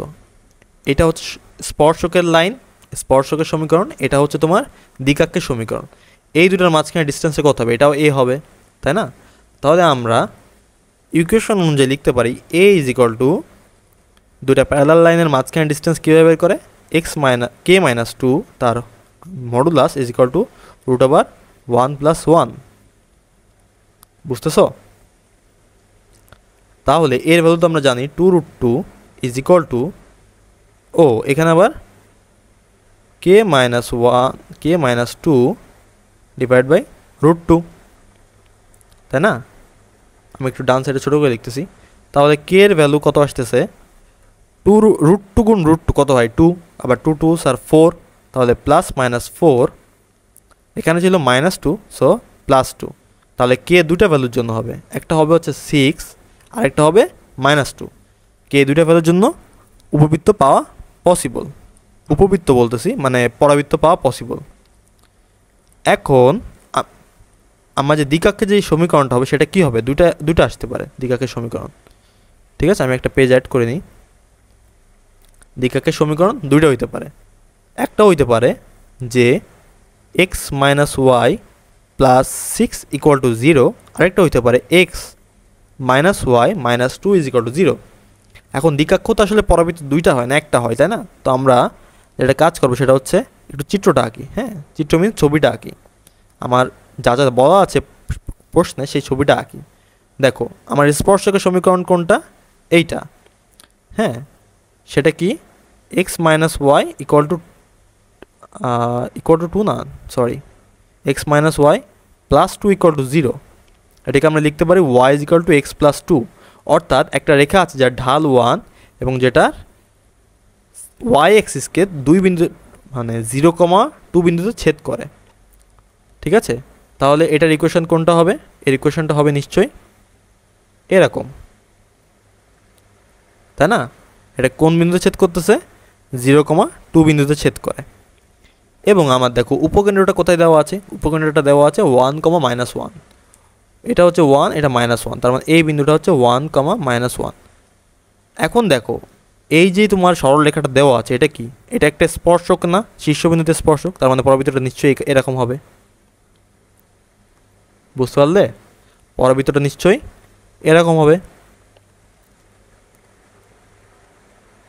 এটা হচ্ছে স্পর্শকের লাইন, স্পর্শকের সমীকরণ, এটা হচ্ছে তোমার দ্বিকাক্ষের সমীকরণ। এই দুটার মাঝখানে ডিস্টেন্সে কত হবে? এটাও এ হবে, তাই না? তাহলে আমরা ইকুয়েশন অনুযায়ী লিখতে পারি এ ইজ ইকুয়াল টু, দুটা প্যারালাল লাইনের মাঝখানে ডিস্টেন্স কীভাবে বের করে? কে মাইনাস 2 তার মডুলাস ইজ ইকুয়াল টু √1 + 1, বুঝতেছ? তাহলে এর ভ্যালু তো আমরা জানি 2√2 ইজ ইকুয়াল টু, ও এখানে আবার k-2 ডিভাইড বাই √2, তাই না? আমি একটু ডান সাইডে ছোটো করে লিখতেছি। তাহলে কে এর ভ্যালু কত আসতেছে? √2 গুণ √2 কত হয়? 2, আবার 2 2 আর 4, তাহলে +-4, এখানে ছিল -2, সো +2। তাহলে কে দুটা ভ্যালুর জন্য হবে, একটা হবে হচ্ছে 6 আর একটা হবে -2। কে দুটা ভ্যালুর জন্য উপবৃত্ত পাওয়া পসিবল, উপবৃত্ত বলতেছি মানে পরাবৃত্ত পাওয়া পসিবল। এখন আমার যে দ্বিকাক্ষে যে সমীকরণটা হবে সেটা কি হবে? দুটা আসতে পারে দ্বিকাক্ষের সমীকরণ, ঠিক আছে? আমি একটা পেজ অ্যাড করে নিই। দ্বিকাক্ষের সমীকরণ দুইটা হইতে পারে, একটা হইতে পারে যে x minus y plus 6 equal to 0, আরেকটা হইতে পারে x minus y minus 2 is equal to 0। এখন দ্বিকাক্ষ তো আসলে পরাবৃত্ত দুইটা হয় না, একটা হয়, তাই না? তো আমরা যেটা কাজ করবো সেটা হচ্ছে একটু চিত্রটা আঁকি। হ্যাঁ, চিত্র মিনস ছবিটা আঁকি, আমার যা যা বলা আছে প্রশ্নে সেই ছবিটা আঁকি। দেখো আমার স্পর্শকের সমীকরণ কোনটা? এইটা। হ্যাঁ, সেটা কি? X minus y equal to 2 না, sorry, x minus y plus 2 equal to 0। এটাকে আমরা লিখতে পারি y is equal to x plus 2। অর্থাৎ একটা রেখা আছে যার ঢাল 1 এবং যেটা ওয়াই এক্সিসকে দুই বিন্দু মানে 0,2 বিন্দুতে ছেদ করে, ঠিক আছে? তাহলে এটার ইকুয়েশন কোনটা হবে? এর ইকুয়েশনটা হবে নিশ্চয়ই এরকম, তাই না? এটা কোন বিন্দুতে ছেদ করতেছে? 0,2 বিন্দুতে ছেদ করে। এবং আমার দেখো উপকেন্দ্রটা কোথায় দেওয়া আছে? উপকেন্দ্রটা দেওয়া আছে 1,-1। এটা হচ্ছে 1, এটা -1, তার মানে এই বিন্দুটা হচ্ছে 1,-1। এখন দেখো এই যে তোমার সরল রেখাটা দেওয়া আছে এটা কি? এটা একটা স্পর্শক না? শীর্ষবিন্দুতে স্পর্শক, তার মানে পরাবৃত্তটা নিশ্চয়ই এরকম হবে, বুঝতে পারলে? পরাবৃত্তটা নিশ্চয়ই এরকম হবে,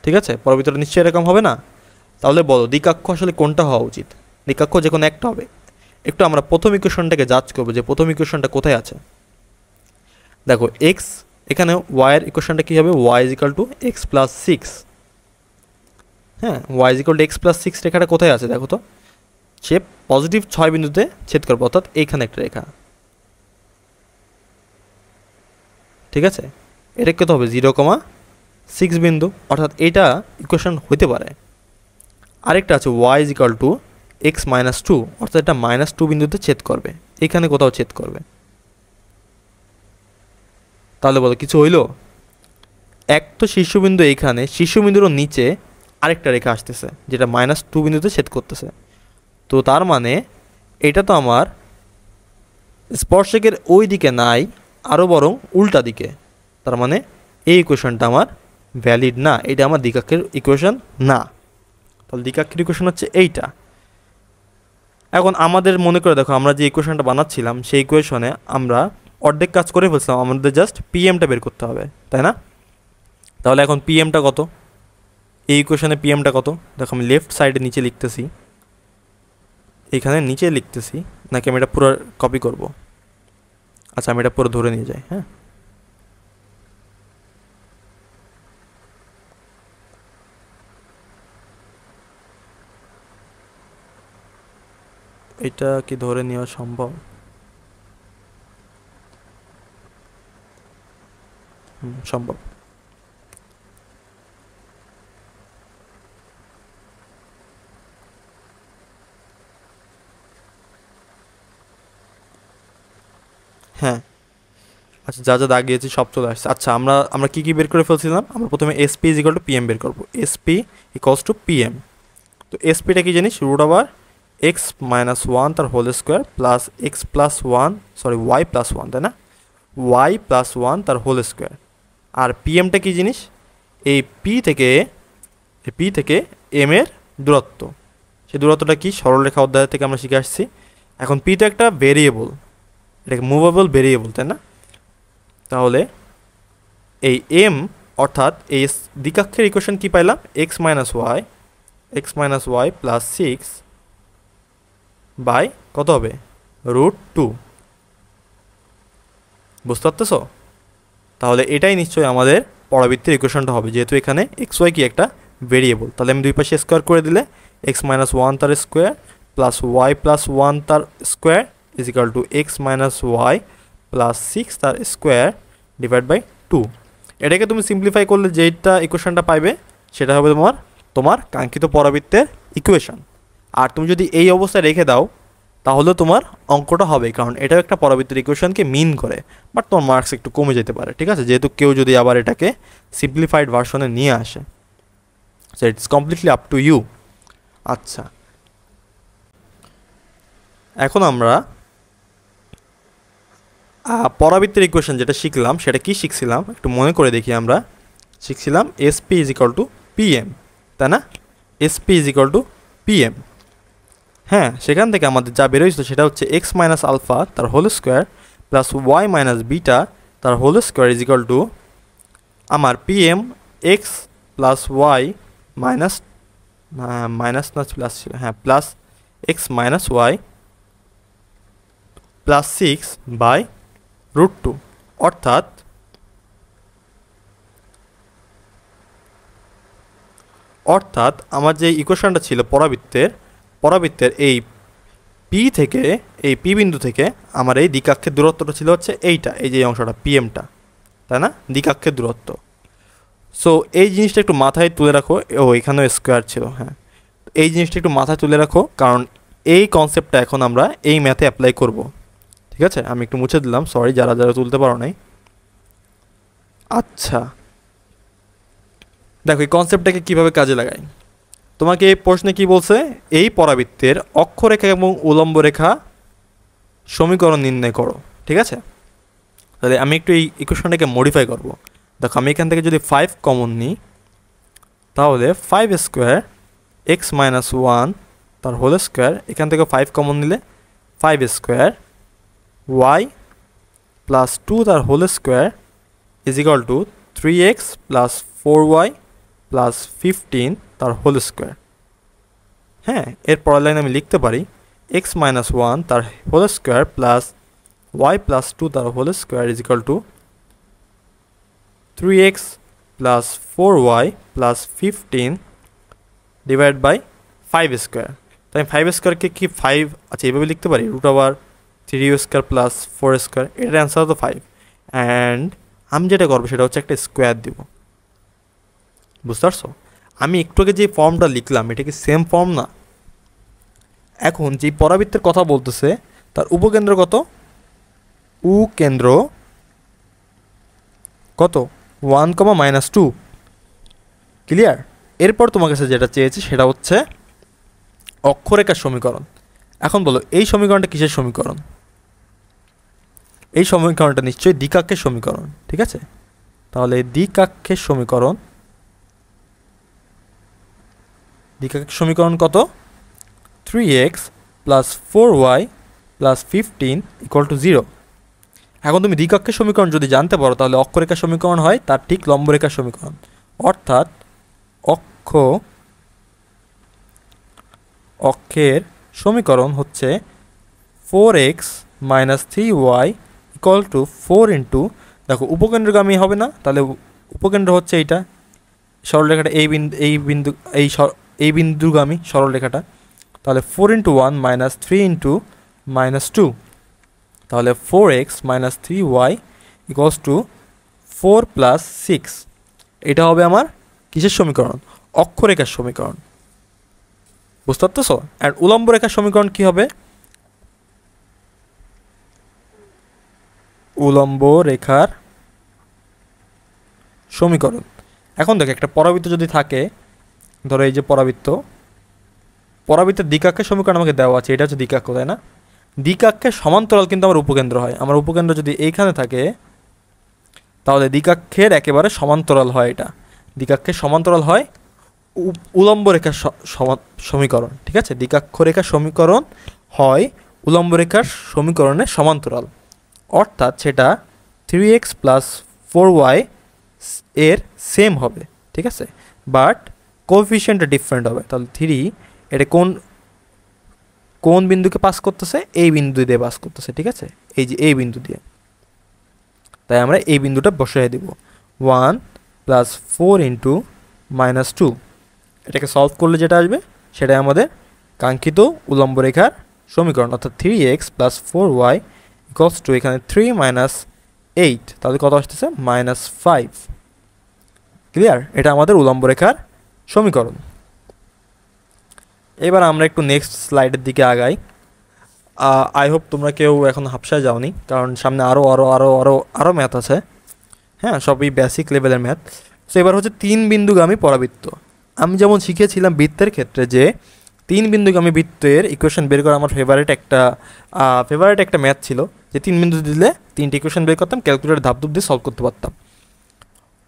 ঠিক আছে? পরাবৃত্তটা নিশ্চয়ই এরকম হবে না? তাহলে বলো দ্বিকাক্ষ আসলে কোনটা হওয়া উচিত? দ্বিকাক্ষ যে কোনো একটা হবে। একটু আমরা প্রথম ইকুয়েশনটাকে জাজ করবো যে প্রথম ইকুয়েশনটা কোথায় আছে। দেখো এক্স, এখানে ওয়াইয়ের ইকুয়েশনটা কী হবে, y is equal to x plus six. হ্যাঁ, y is equal to x plus six রেখাটা কোথায় আছে দেখো তো, সে পজিটিভ 6 বিন্দুতে ছেদ করবো, অর্থাৎ এইখানে একটা রেখা। ঠিক আছে, এটা কত হবে 0,6 বিন্দু, অর্থাৎ এটা ইকুয়েশন হতে পারে। আরেকটা আছে y is equal to x minus two, অর্থাৎ এটা -2 বিন্দুতে ছেদ করবে, এখানে কোথাও ছেদ করবে। তাহলে বলো কিছু হইলো? এক তো শীর্ষবিন্দু এইখানে, শীর্ষবিন্দুরও নিচে আরেকটা রেখা আসতেছে যেটা -2 বিন্দুতে ছেদ করতেছে। তো তার মানে এটা তো আমার স্পর্শকের ওই দিকে নাই, আরও বরং উল্টা দিকে। তার মানে এই ইকুয়েশনটা আমার ভ্যালিড না, এটা আমার দ্বিকাক্ষের ইকুয়েশন না। তাহলে দ্বিকাক্ষের ইকুয়েশন হচ্ছে এইটা। এখন আমাদের মনে করে দেখো, আমরা যে ইকুয়েশনটা বানাচ্ছিলাম সেই ইকুয়েশনে আমরা অর্ধেক কাজ করে ফেলছিলাম, আমাদের জাস্ট পিএমটা বের করতে হবে, তাই না? তাহলে এখন পিএমটা কত, এই ইকুয়েশনে পিএমটা কত? দেখো আমি লেফট সাইডে নিচে লিখতেছি, এখানে নিচে লিখতেছি, নাকি আমি এটা পুরো কপি করব? আচ্ছা, আমি এটা পুরো ধরে নিয়ে যাই। হ্যাঁ, এটা কি ধরে নেওয়া সম্ভব? সম্ভব। হ্যাঁ, আচ্ছা, যা যা দাগিয়েছি সব চলে আসছে। আচ্ছা, আমরা আমরা কী কী বের করে ফেলছিলাম? আমরা প্রথমে SP is equal to PM বের করবো, এসপি ইকলস টু পিএম। তো এসপিটা কী জানিস, root over x minus one তার whole square plus x plus one, sorry y plus one, তাই না? ওয়াই প্লাস ওয়ান তার হোল স্কোয়ার। আর পিএমটা কী জিনিস, এই পি থেকে এম এর দূরত্ব। সেই দূরত্বটা কি, সরলরেখা অধ্যায় থেকে আমরা শিখে আসছি। এখন পি তো একটা ভেরিয়েবল, এটাকে মুভেবল ভেরিয়েবল, তাই না? তাহলে এই এম অর্থাৎ এই দ্বিকাক্ষের ইকুয়েশন কী পাইলাম, x minus y plus six by কত হবে, √2। বুঝতে পারতেছ? তাহলে এটাই নিশ্চয়ই আমাদের পরাবৃত্তির ইকুয়েশনটা হবে, যেহেতু এখানে এক্স ওয়াই কি একটা ভেরিয়েবল। তাহলে আমি দুই পাশে স্কোয়ার করে দিলে এক্স মাইনাস ওয়ান তার square plus y plus one তার square is equal to x minus y plus six তার স্কোয়ার ডিভাইড বাই 2। এটাকে তুমি সিম্পলিফাই করলে যেটা ইকুয়েশনটা পাইবে সেটা হবে তোমার কাঙ্ক্ষিত পরাবৃত্তের ইকুয়েশন। আর তুমি যদি এই অবস্থায় রেখে দাও তাহলে তোমার অঙ্কটা হবে, কারণ এটাও একটা পরাবৃত্তের ইকুয়েশনকে মিন করে। বাট তোমার মার্কস একটু কমে যেতে পারে, ঠিক আছে, যেহেতু কেউ যদি আবার এটাকে সিম্পলিফাইড ভার্সনে নিয়ে আসে। So it's completely up to you. আচ্ছা, এখন আমরা পরাবৃত্তের ইকুয়েশন যেটা শিখলাম সেটা কি শিখছিলাম একটু মনে করে দেখি। আমরা শিখছিলাম SP is equal to PM, তাই না? SP is equal to PM. হ্যাঁ, সেখান থেকে আমাদের যা বেরোইছিল সেটা হচ্ছে এক্স মাইনাস আলফা তার whole square plus y minus beta তার whole square is equal to আমার PM x plus y minus না প্লাস ছিল, হ্যাঁ, plus x minus y plus six by √2। অর্থাৎ আমার যে ইকুয়েশনটা ছিল পরাবৃত্তের এই পি বিন্দু থেকে আমার এই দ্বিকাক্ষের দূরত্বটা ছিল হচ্ছে এইটা, এই যে অংশটা পিএমটা, তাই না? দ্বিকাক্ষের দূরত্ব। সো এই জিনিসটা একটু মাথায় তুলে রাখো। এখানেও স্কোয়ার ছিল, হ্যাঁ, এই জিনিসটা একটু মাথায় তুলে রাখো, কারণ এই কনসেপ্টটা এখন আমরা এই ম্যাথে অ্যাপ্লাই করব। ঠিক আছে, আমি একটু মুছে দিলাম, সরি যারা যারা তুলতে পারো নাই। আচ্ছা, দেখো এই কনসেপ্টটাকে কীভাবে কাজে লাগাই। তোমাকে এই প্রশ্নে কি বলছে, এই পরাবৃত্তের অক্ষরেখা এবং উলম্ব রেখা সমীকরণ নির্ণয় করো। ঠিক আছে, তাহলে আমি একটু এই ইকুয়েশনটাকে মডিফাই করব। দেখো আমি এখান থেকে যদি 5 কমন নিই তাহলে 5 স্কোয়ার এক্স মাইনাস ওয়ান তার হোল স্কোয়ার, এখান থেকে 5 কমন নিলে 5 স্কোয়ার ওয়াই প্লাস 2 তার whole square is equal to 3x plus 4y plus 15 তার হোল স্কোয়ার। হ্যাঁ, এর পরের লাইন আমি লিখতে পারি এক্স মাইনাস ওয়ান তার whole square plus y plus two তার whole square is equal to 3x plus 4y plus 15 divide by 5 square. তো আমি 5 স্কোয়ারকে কি 5, আচ্ছা এইভাবে লিখতে পারি, root over 3u square plus 4 square, এটার অ্যান্সার তো 5। অ্যান্ড আমি যেটা করবো সেটা হচ্ছে একটা স্কোয়ার দিব। বুঝতে পারছো? আমি একটু আগে যে ফর্মটা লিখলাম এটা কি সেম ফর্ম না? এখন যে পরাবৃত্তের কথা বলতেছে তার উপকেন্দ্র কত? উ কেন্দ্র কত? 1, -2। ক্লিয়ার? এরপর তোমার কাছে যেটা চেয়েছি সেটা হচ্ছে অক্ষরেখার সমীকরণ। এখন বলো এই সমীকরণটা কিসের সমীকরণ? এই সমীকরণটা নিশ্চয়ই দ্বিকাক্ষের সমীকরণ, ঠিক আছে? তাহলে দ্বিকাক্ষের সমীকরণ, দ্বিকাক্ষের সমীকরণ কত? 3x plus 4y plus 15 equal to 0। এখন তুমি দ্বিকাক্ষের সমীকরণ যদি জানতে পারো তাহলে অক্ষরেখার সমীকরণ হয় তার ঠিক লম্বরেখার সমীকরণ। অর্থাৎ অক্ষের সমীকরণ হচ্ছে 4x minus 3y equal to 4 into, দেখো উপকেন্দ্রগামী হবে না, তাহলে উপকেন্দ্র হচ্ছে এইটা, সরলরেখাটা এই বিন্দুগামী সরলরেখাটা, তাহলে 4 ইন্টু 1 মাইনাস 3 ইন্টু মাইনাস 2, তাহলে 4x minus 3y equals to 4 plus 6। এটা হবে আমার কিসের সমীকরণ? অক্ষরেখার সমীকরণ। বুঝতে পারতেছো? অ্যান্ড উলম্ব রেখার সমীকরণ কি হবে? উলম্ব রেখার সমীকরণ। এখন দেখো একটা পরাবৃত্ত যদি থাকে, ধরো এই যে পরাবৃত্তের দ্বিকাক্ষের সমীকরণ আমাকে দেওয়া আছে, এটা হচ্ছে দ্বিকাক্ষ, তাই না? দ্বিকাক্ষের সমান্তরাল কিন্তু আমার উপকেন্দ্র হয়। আমার উপকেন্দ্র যদি এইখানে থাকে তাহলে দ্বিকাক্ষের একেবারে সমান্তরাল হয়, এটা দ্বিকাক্ষের সমান্তরাল হয় উলম্ব রেখার সমীকরণ, ঠিক আছে? দ্বিকাক্ষ রেখার সমীকরণ হয় উলম্ব রেখার সমীকরণের সমান্তরাল, অর্থাৎ সেটা 3x প্লাস 4y এর সেম হবে, ঠিক আছে? বাট কোএফিসিয়েন্টটা ডিফারেন্ট হবে। তাহলে 3 এটা কোন বিন্দুকে পাস করতেছে? এই বিন্দু দিয়ে পাস করতেছে, ঠিক আছে? এই যে এই বিন্দু দিয়ে, তাই আমরা এই বিন্দুটা বসাই দেব। 1 প্লাস 4 ইন্টু মাইনাস 2, এটাকে সলভ করলে যেটা আসবে সেটাই আমাদের কাঙ্ক্ষিত উলম্ব রেখার সমীকরণ, অর্থাৎ 3x plus 4y equals to এখানে 3 মাইনাস 8, তাহলে কত আসতেছে? -5। ক্লিয়ার? এটা আমাদের উলম্ব রেখার সমীকরণ। এবার আমরা একটু নেক্সট স্লাইডের দিকে আগাই। আই হোপ তোমরা কেউ এখন হাফসায় যাওনি, কারণ সামনে আরও ম্যাথ আছে। হ্যাঁ, সবই বেসিক লেভেলের ম্যাথ। তো এবার হচ্ছে 3 বিন্দুগামী পরাবৃত্ত। আমি যেমন শিখেছিলাম বৃত্তের ক্ষেত্রে যে 3 বিন্দুগামী বৃত্তের ইকুয়েশন বের করা আমার ফেভারিট একটা ম্যাথ ছিল, যে 3 বিন্দু দিলে 3টি ইকুয়েশন বের করতাম, ক্যালকুলেটর ধাপধুপ দিয়ে সলভ করতে পারতাম।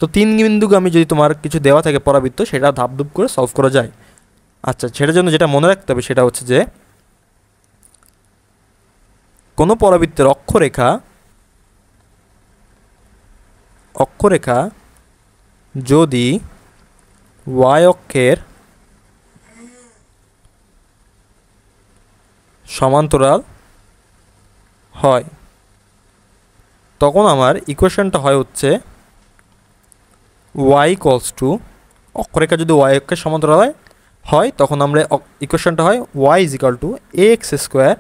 তো 3 বিন্দুগামী যদি তোমার কিছু দেওয়া থাকে পরাবৃত্ত, সেটা ধাপধুপ করে সলভ করা যায়। আচ্ছা, সেটার জন্য যেটা মনে রাখতে হবে সেটা হচ্ছে যে কোনো পরাবৃত্তের অক্ষরেখা যদি y অক্ষের সমান্তরাল হয় তখন আমার ইকুয়েশনটা হয় হচ্ছে y ইকুয়ালস টু, অক্ষরেখা যদি y অক্ষের সমান্তরাল হয় তখন আমরা ইকুয়েশনটা হয় y is equal to ax square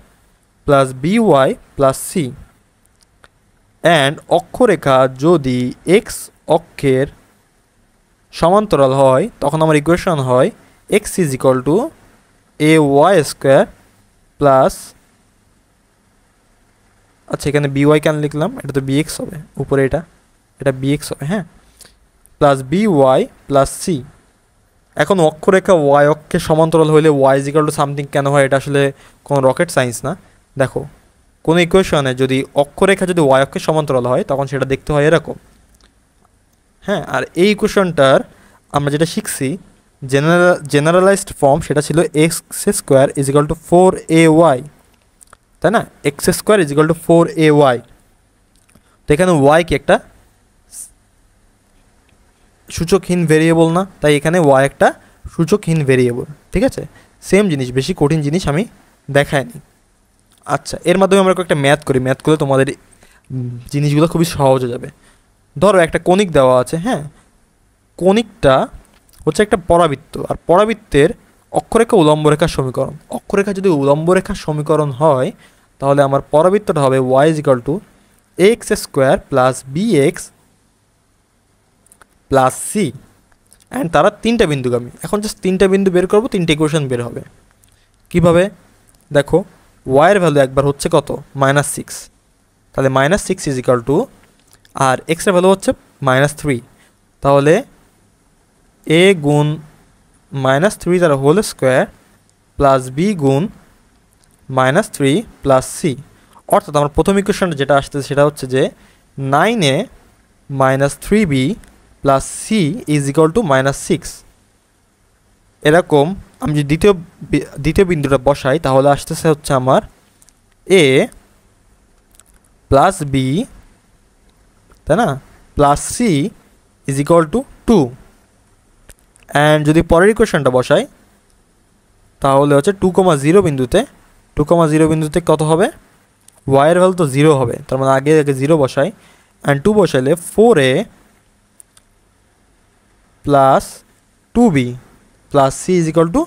plus by plus c। And অক্ষরেখা যদি x অক্ষের সমান্তরাল হয় তখন আমার ইকুয়েশন হয় x is equal two ay square plus, আচ্ছা এখানে by কেন লিখলাম? এটা তো bx হবে, উপরে এটা bx হবে, হ্যাঁ, প্লাস by প্লাস c। এখন অক্ষরেখা y অক্ষের সমান্তরাল হলে y is equal to something কেন হয়? এটা আসলে কোনো রকেট সায়েন্স না। দেখো, কোনো ইকুয়েশনে যদি অক্ষরেখা যদি y অক্ষের সমান্তরাল হয় তখন সেটা দেখতে হয় এরকম, হ্যাঁ। আর এই ইকুয়েশনটার আমরা যেটা শিখছি জেনারেলাইজড ফর্ম, সেটা ছিল x square is equal two 4ay, তাই না? X square is equal two 4ay। তো এখানে y কি একটা সূচকহীন ভেরিয়েবল না, তাই এখানে y একটা সূচকহীন ভেরিয়েবল, ঠিক আছে? সেম জিনিস, বেশি কঠিন জিনিস আমি দেখাইনি। আচ্ছা, এর মাধ্যমে আমরা একটা ম্যাথ করি, ম্যাথ করলে তোমাদের জিনিসগুলো খুবই সহজ হয়ে যাবে। ধরো একটা কণিক দেওয়া আছে, হ্যাঁ, কণিকটা হচ্ছে একটা পরাবৃত্ত, আর পরাবৃত্তের অক্ষরেখা উলম্ব রেখার সমীকরণ। অক্ষরেখা যদি উলম্ব রেখার সমীকরণ হয় তাহলে আমার পরাবৃত্তটা হবে y is equal to x square plus b x plus c, and তারা তিনটা বিন্দুগামী। এখন জাস্ট তিনটা বিন্দু বের করবো, তিনটে ইকুয়েশন বের হবে। কিভাবে দেখো, ওয়াইয়ের ভ্যালু একবার হচ্ছে কত, -6, তাহলে -6 ইজ ইকাল টু, আর এক্সের ভ্যালু হচ্ছে -3, তাহলে এ গুণ -3 তার হোল স্কোয়ার প্লাস বি গুণ -3 প্লাস সি। অর্থাৎ আমার প্রথম ইকুয়েশনটা যেটা আসতেছে সেটা হচ্ছে যে 9a -3b plus c is equal to -6। এরকম আমি যদি দ্বিতীয় বিন্দুটা বসাই তাহলে আসতেছে হচ্ছে আমার এ প্লাস বি, তাই না, plus c is equal to 2। And যদি পরের ইকুয়েশনটা বসাই তাহলে হচ্ছে 2,0 বিন্দুতে, 2,0 বিন্দুতে কত হবে, ওয়াইয়ের ভ্যালু তো 0 হবে, তার মানে আগে 0 বসাই, অ্যান্ড 2 বসাইলে 4a plus 2b plus c is equal to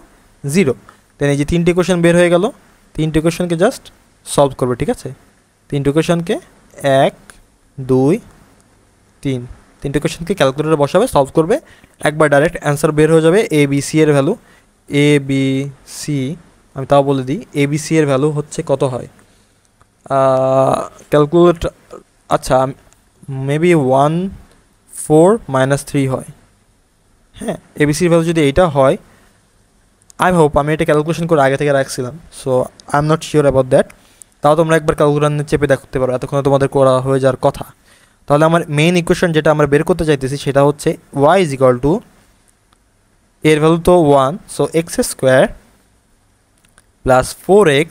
0। Then এই যে তিনটে ইকুয়েশন বের হয়ে গেল, তিনটে ইকুয়েশনকে জাস্ট সলভ করবে, ঠিক আছে, তিনটে ইকুয়েশনকে 1 2 3, তিনটে ইকুয়েশনকে ক্যালকুলেটরে বসাবে, সলভ করবে, একবার ডাইরেক্ট অ্যান্সার বের হয়ে যাবে। এ বি সি এর ভ্যালু, এ বি সি, আমি তাও বলে দিই, এ বি সি এর ভ্যালু হচ্ছে কত হয়, ক্যালকুলেট, আচ্ছা মেবি 1 4 -3 হয়, হ্যাঁ, এবিসির ভ্যালু যদি এইটা হয়, আই হোপ আমি এটা ক্যালকুলেশন করে আগে থেকে রাখছিলাম, so I am not sure about that. তাও তোমরা একবার ক্যালকুলেশন চেপে দেখতে পারো, এতক্ষণে তোমাদের করা হয়ে যাওয়ার কথা। তাহলে আমার মেইন ইকুয়েশন যেটা আমরা বের করতে চাইতেছি সেটা হচ্ছে ওয়াই ইজ ইকাল টু, এর ভ্যালু তো 1, so x square plus 4x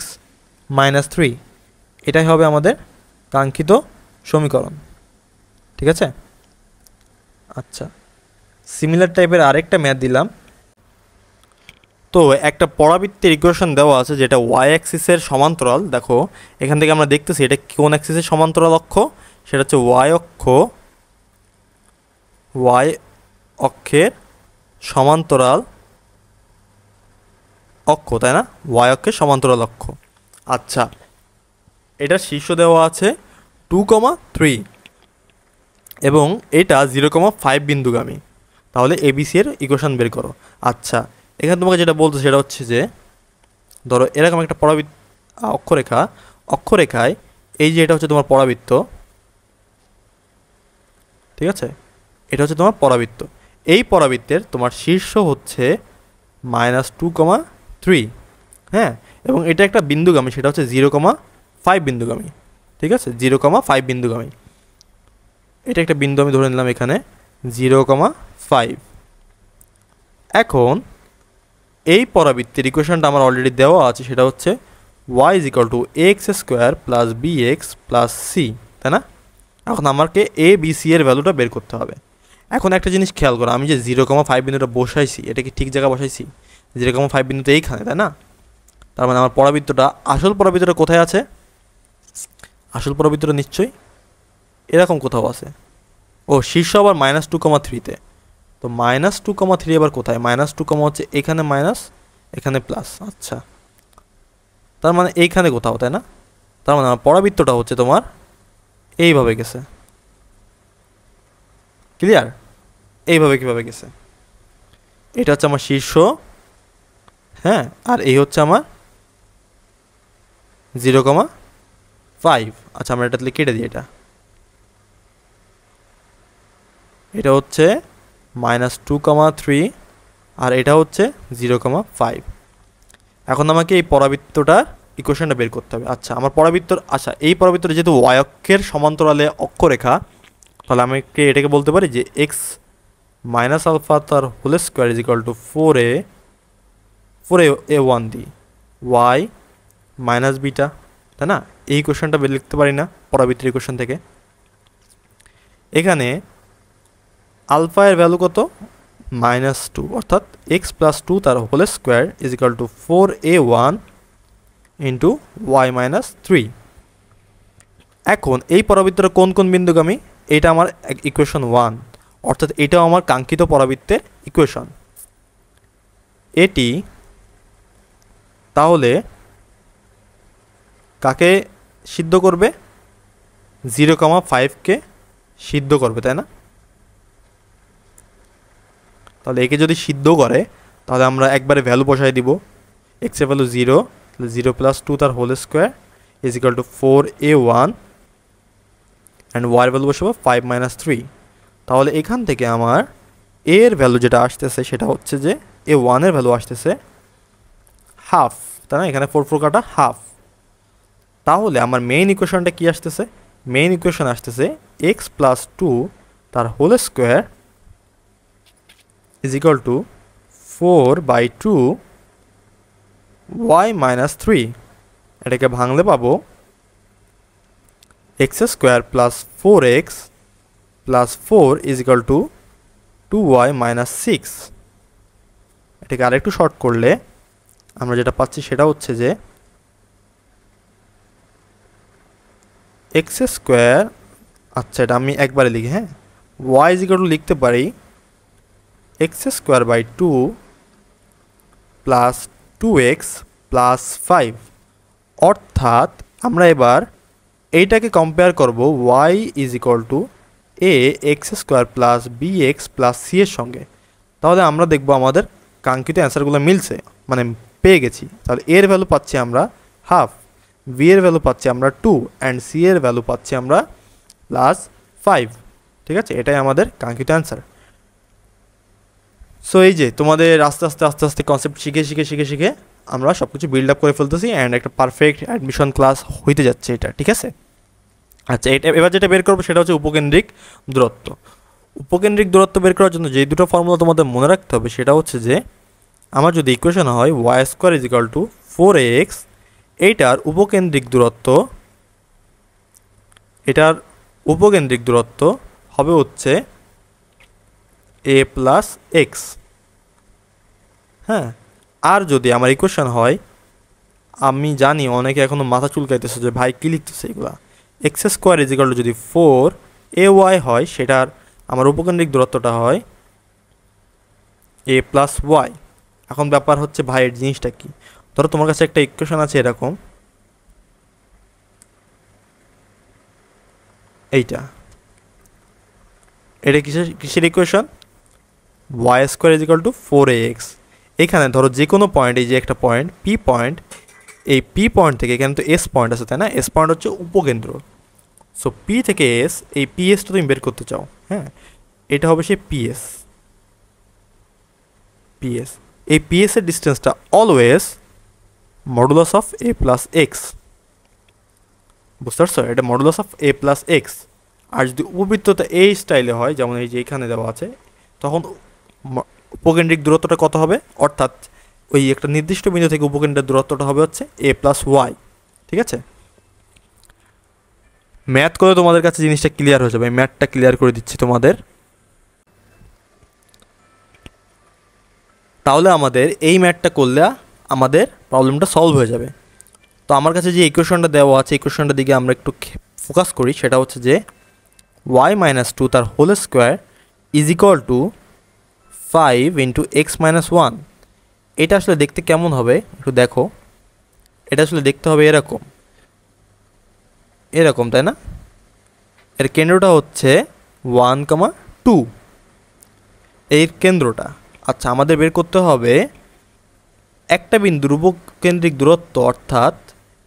-3, এটাই হবে আমাদের কাঙ্ক্ষিত সমীকরণ, ঠিক আছে। আচ্ছা, সিমিলার টাইপের আরেকটা ম্যাথ দিলাম। তো একটা পরাবৃত্তের ইকুয়েশন দেওয়া আছে যেটা ওয়াই অ্যাক্সিসের সমান্তরাল। দেখো এখান থেকে আমরা দেখতেছি এটা কোন অ্যাক্সিসের সমান্তরাল অক্ষ, সেটা হচ্ছে ওয়াই অক্ষ, ওয়াই অক্ষের সমান্তরাল অক্ষ, তাই না, ওয়াই অক্ষের সমান্তরাল অক্ষ। আচ্ছা, এটার শীর্ষ দেওয়া আছে 2,3 এবং এটা 0,5 বিন্দুগামী। তাহলে এবিসি এর ইকুয়েশন বের করো। আচ্ছা, এখানে তোমাকে যেটা বলতো সেটা হচ্ছে যে ধরো এরকম একটা অক্ষরেখা, অক্ষরেখায় এই যে এটা হচ্ছে তোমার পরাবৃত্ত, ঠিক আছে, এটা হচ্ছে তোমার পরাবৃত্ত। এই পরাবৃত্তের তোমার শীর্ষ হচ্ছে -2,3, হ্যাঁ, এবং এটা একটা বিন্দুগামী, সেটা হচ্ছে 0,5 বিন্দুগামী, ঠিক আছে, 0,5 বিন্দুগামী। এটা একটা বিন্দু আমি ধরে নিলাম এখানে 0,5। এখন এই পরাবৃত্তের ইকুয়েশনটা আমার অলরেডি দেওয়া আছে, সেটা হচ্ছে y is equal to x square plus b x plus c, তাই না। এখন আমাকে এ বি সি এর ভ্যালুটা বের করতে হবে। এখন একটা জিনিস খেয়াল করো, আমি যে 0,5 বিন্দুটা বসাইছি এটা কি ঠিক জায়গা বসাইছি, 0,5 বিন্দুতে এইখানে, তাই না। তার মানে আমার পরাবৃত্তটা, আসল পরাবৃত্তটা কোথায় আছে, আসল পরাবৃত্তটা নিশ্চয়ই এরকম কোথাও আছে। ও শীর্ষ আবার -2,3-তে, তো -2,3 এবার কোথায়, -2, হচ্ছে এখানে মাইনাস এখানে প্লাস, আচ্ছা, তার মানে এইখানে কোথাও, তাই না। তার মানে আমার পরাবৃত্তটা হচ্ছে তোমার এইভাবে গেছে, ক্লিয়ার, এইভাবে কিভাবে গেছে, এটা হচ্ছে আমার শীর্ষ, হ্যাঁ, আর এই হচ্ছে আমার 0,5। আচ্ছা, আমরা এটা কেটে দিই, এটা হচ্ছে -2,3 আর এটা হচ্ছে 0,5। এখন আমাকে এই পরাবৃত্তটার ইকুয়েশনটা বের করতে হবে। আচ্ছা, আমার পরাবৃত্তর, আচ্ছা এই পরাবৃত্তটা যেহেতু ওয়াই অক্ষের সমান্তরালে অক্ষরেখা, তাহলে আমি এটাকে বলতে পারি যে এক্স মাইনাস আলফা তার whole square is equal to 4a1 the y minus beta, তাই না। এই ইকুয়েশনটা বের লিখতে পারি না পরাবৃত্তের ইকুয়েশন থেকে। এখানে আলফা এর ভ্যালু কত, -2, অর্থাৎ x + 2 তার whole square is equal to 4a1 into y minus 3। এখন এই পরাবৃত্তটা কোন কোন বিন্দুগামী? এটা আমার ইকুয়েশন 1, অর্থাৎ এটাও আমার কাঙ্ক্ষিত পরাবৃত্তের ইকুয়েশন। এটি তাহলে কাকে সিদ্ধ করবে? 0,5কে সিদ্ধ করবে, তাই না? তাহলে একে যদি সিদ্ধ করে তাহলে আমরা একবারে ভ্যালু বসাই দিব। এক্সের ভ্যালু 0, 0 প্লাস 2 তার whole square is equal to 4a1 and ওয়ার ভ্যালু বসাবো 5 মাইনাস 3। তাহলে এখান থেকে আমার এর ভ্যালু যেটা আসতেছে সেটা হচ্ছে যে a1 এর ভ্যালু আসতেছে হাফ, তাই না? এখানে 4 কাটা হাফ। তাহলে আমার মেইন ইকুয়েশনটা কি আসতেছে? মেইন ইকুয়েশন আসতেছে এক্স প্লাস 2 তার whole square is equal to 4/2 y minus 3। এটাকে ভাঙলে পাবো x square plus 4x plus 4 is equal to 2y minus 6। এটাকে আরেকটু শর্ট করলে আমরা যেটা পাচ্ছি সেটা হচ্ছে যে এক্স স্কোয়ার, আচ্ছা এটা আমি একবারে লিখি, হ্যাঁ, ওয়াই ইজ ইকাল টু লিখতে পারি x square by 2 plus 2x plus 5। অর্থাৎ আমরা এবার এইটাকে কম্পেয়ার করব y is equal to a x square plus b x plus c এর সঙ্গে। তাহলে আমরা দেখব আমাদের কাঙ্ক্ষিত অ্যান্সারগুলো মিলছে, মানে পেয়ে গেছি। তাহলে এর ভ্যালু পাচ্ছি আমরা হাফ, বি এর ভ্যালু পাচ্ছি আমরা 2 অ্যান্ড সি এর ভ্যালু পাচ্ছি আমরা প্লাস 5। ঠিক আছে, এটাই আমাদের কাঙ্ক্ষিত অ্যান্সার। সো এই যে তোমাদের আস্তে আস্তে আস্তে আস্তে কনসেপ্ট শিখে শিখে শিখে শিখে আমরা সব কিছু বিল্ড আপ করে ফেলতেছি অ্যান্ড একটা পারফেক্ট অ্যাডমিশন ক্লাস হইতে যাচ্ছে এটা, ঠিক আছে? আচ্ছা, এটা এবার যেটা বের করবো সেটা হচ্ছে উপকেন্দ্রিক দূরত্ব। উপকেন্দ্রিক দূরত্ব বের করার জন্য যেই দুটো ফর্মুলা তোমাদের মনে রাখতে হবে সেটা হচ্ছে যে আমার যদি ইকুয়েশন হয় y square is equal to 4x, এইটার উপকেন্দ্রিক দূরত্ব, এটার উপকেন্দ্রিক দূরত্ব হবে হচ্ছে a প্লাস এক্স। হ্যাঁ, আর যদি আমার ইকুয়েশন হয়, আমি জানি অনেকে এখনও মাথা চুলকাইতেছে যে ভাই কী লিখতেছে এগুলা, x square is equal two যদি 4ay হয় সেটার আমার উপকেন্দ্রিক দূরত্বটা হয় a প্লাস ওয়াই। এখন ব্যাপার হচ্ছে ভাই এর জিনিসটা কি? ধরো তোমার কাছে একটা ইকুয়েশন আছে এরকম, এইটা, এটা কিসের equation? Y square is equal to 4ax। এখানে ধরো যে কোনো পয়েন্ট, এই যে একটা পয়েন্ট পি পয়েন্ট, এই পি পয়েন্ট থেকে এখানে তো এস পয়েন্ট আছে, তাই না? এস পয়েন্ট হচ্ছে উপকেন্দ্র। সো পি থেকে এস, এই পিএসটা তুমি বের করতে চাও, হ্যাঁ, এটা হবে সেই পিএস। এই পিএস এর ডিস্টেন্সটা always modulus of a plus x. বুঝতে পারছো? এটা modulus of a plus x. আর যদি উপবৃত্তটা এই স্টাইলে হয়, যেমন এই যে এখানে দেওয়া আছে, তখন উপকেন্দ্রিক দূরত্বটা কত হবে? অর্থাৎ ওই একটা নির্দিষ্ট বিন্দু থেকে উপকেন্দ্রের দূরত্বটা হবে হচ্ছে এ প্লাস ওয়াই। ঠিক আছে, ম্যাথ করে তোমাদের কাছে জিনিসটা ক্লিয়ার হয়ে যাবে। ম্যাথটা ক্লিয়ার করে দিচ্ছি তোমাদের। তাহলে আমাদের এই ম্যাথটা করলে আমাদের প্রবলেমটা সলভ হয়ে যাবে। তো আমার কাছে যে ইকুয়েশনটা দেওয়া আছে, ইকুয়েশনটার দিকে আমরা একটু ফোকাস করি। সেটা হচ্ছে যে ওয়াই মাইনাস 2 তার whole square is equal to 5 into x minus 1। এটা আসলে দেখতে কেমন হবে একটু দেখো। এটা আসলে দেখতে হবে এরকম এরকম, তাই না? এর কেন্দ্রটা হচ্ছে 1,2, এর কেন্দ্রটা। আচ্ছা, আমাদের বের করতে হবে একটা বিন্দুর উপকেন্দ্রিক দূরত্ব, অর্থাৎ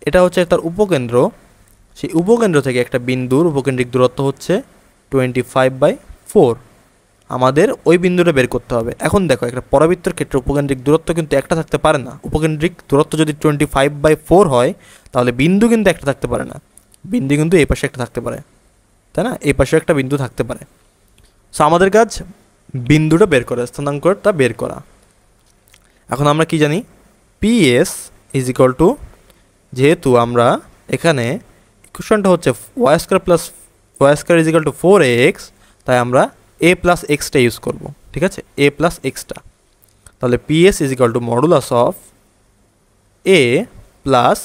এটা হচ্ছে তার উপকেন্দ্র। সেই উপকেন্দ্র থেকে একটা বিন্দুর উপকেন্দ্রিক দূরত্ব হচ্ছে 25/4। আমাদের ওই বিন্দুটা বের করতে হবে। এখন দেখো, একটা পরাবৃত্তের ক্ষেত্রে উপকেন্দ্রিক দূরত্ব কিন্তু একটা থাকতে পারে না। উপকেন্দ্রিক দূরত্ব যদি 25/4 হয় তাহলে বিন্দু কিন্তু একটা থাকতে পারে না। বিন্দু কিন্তু এই পাশে একটা থাকতে পারে, তাই না? এই পাশে একটা বিন্দু থাকতে পারে। সো আমাদের কাজ বিন্দুটা বের করা, স্থানাঙ্কটা বের করা। এখন আমরা কি জানি? পিএস ইজ ইকুয়াল টু, যেহেতু আমরা এখানে ইকুয়েশনটা হচ্ছে y square plus y square is equal to 4ax, তাই আমরা এ প্লাস এক্সটা ইউজ করব। ঠিক আছে, এ প্লাস এক্সটা। তাহলে PS is equal two modulus of a plus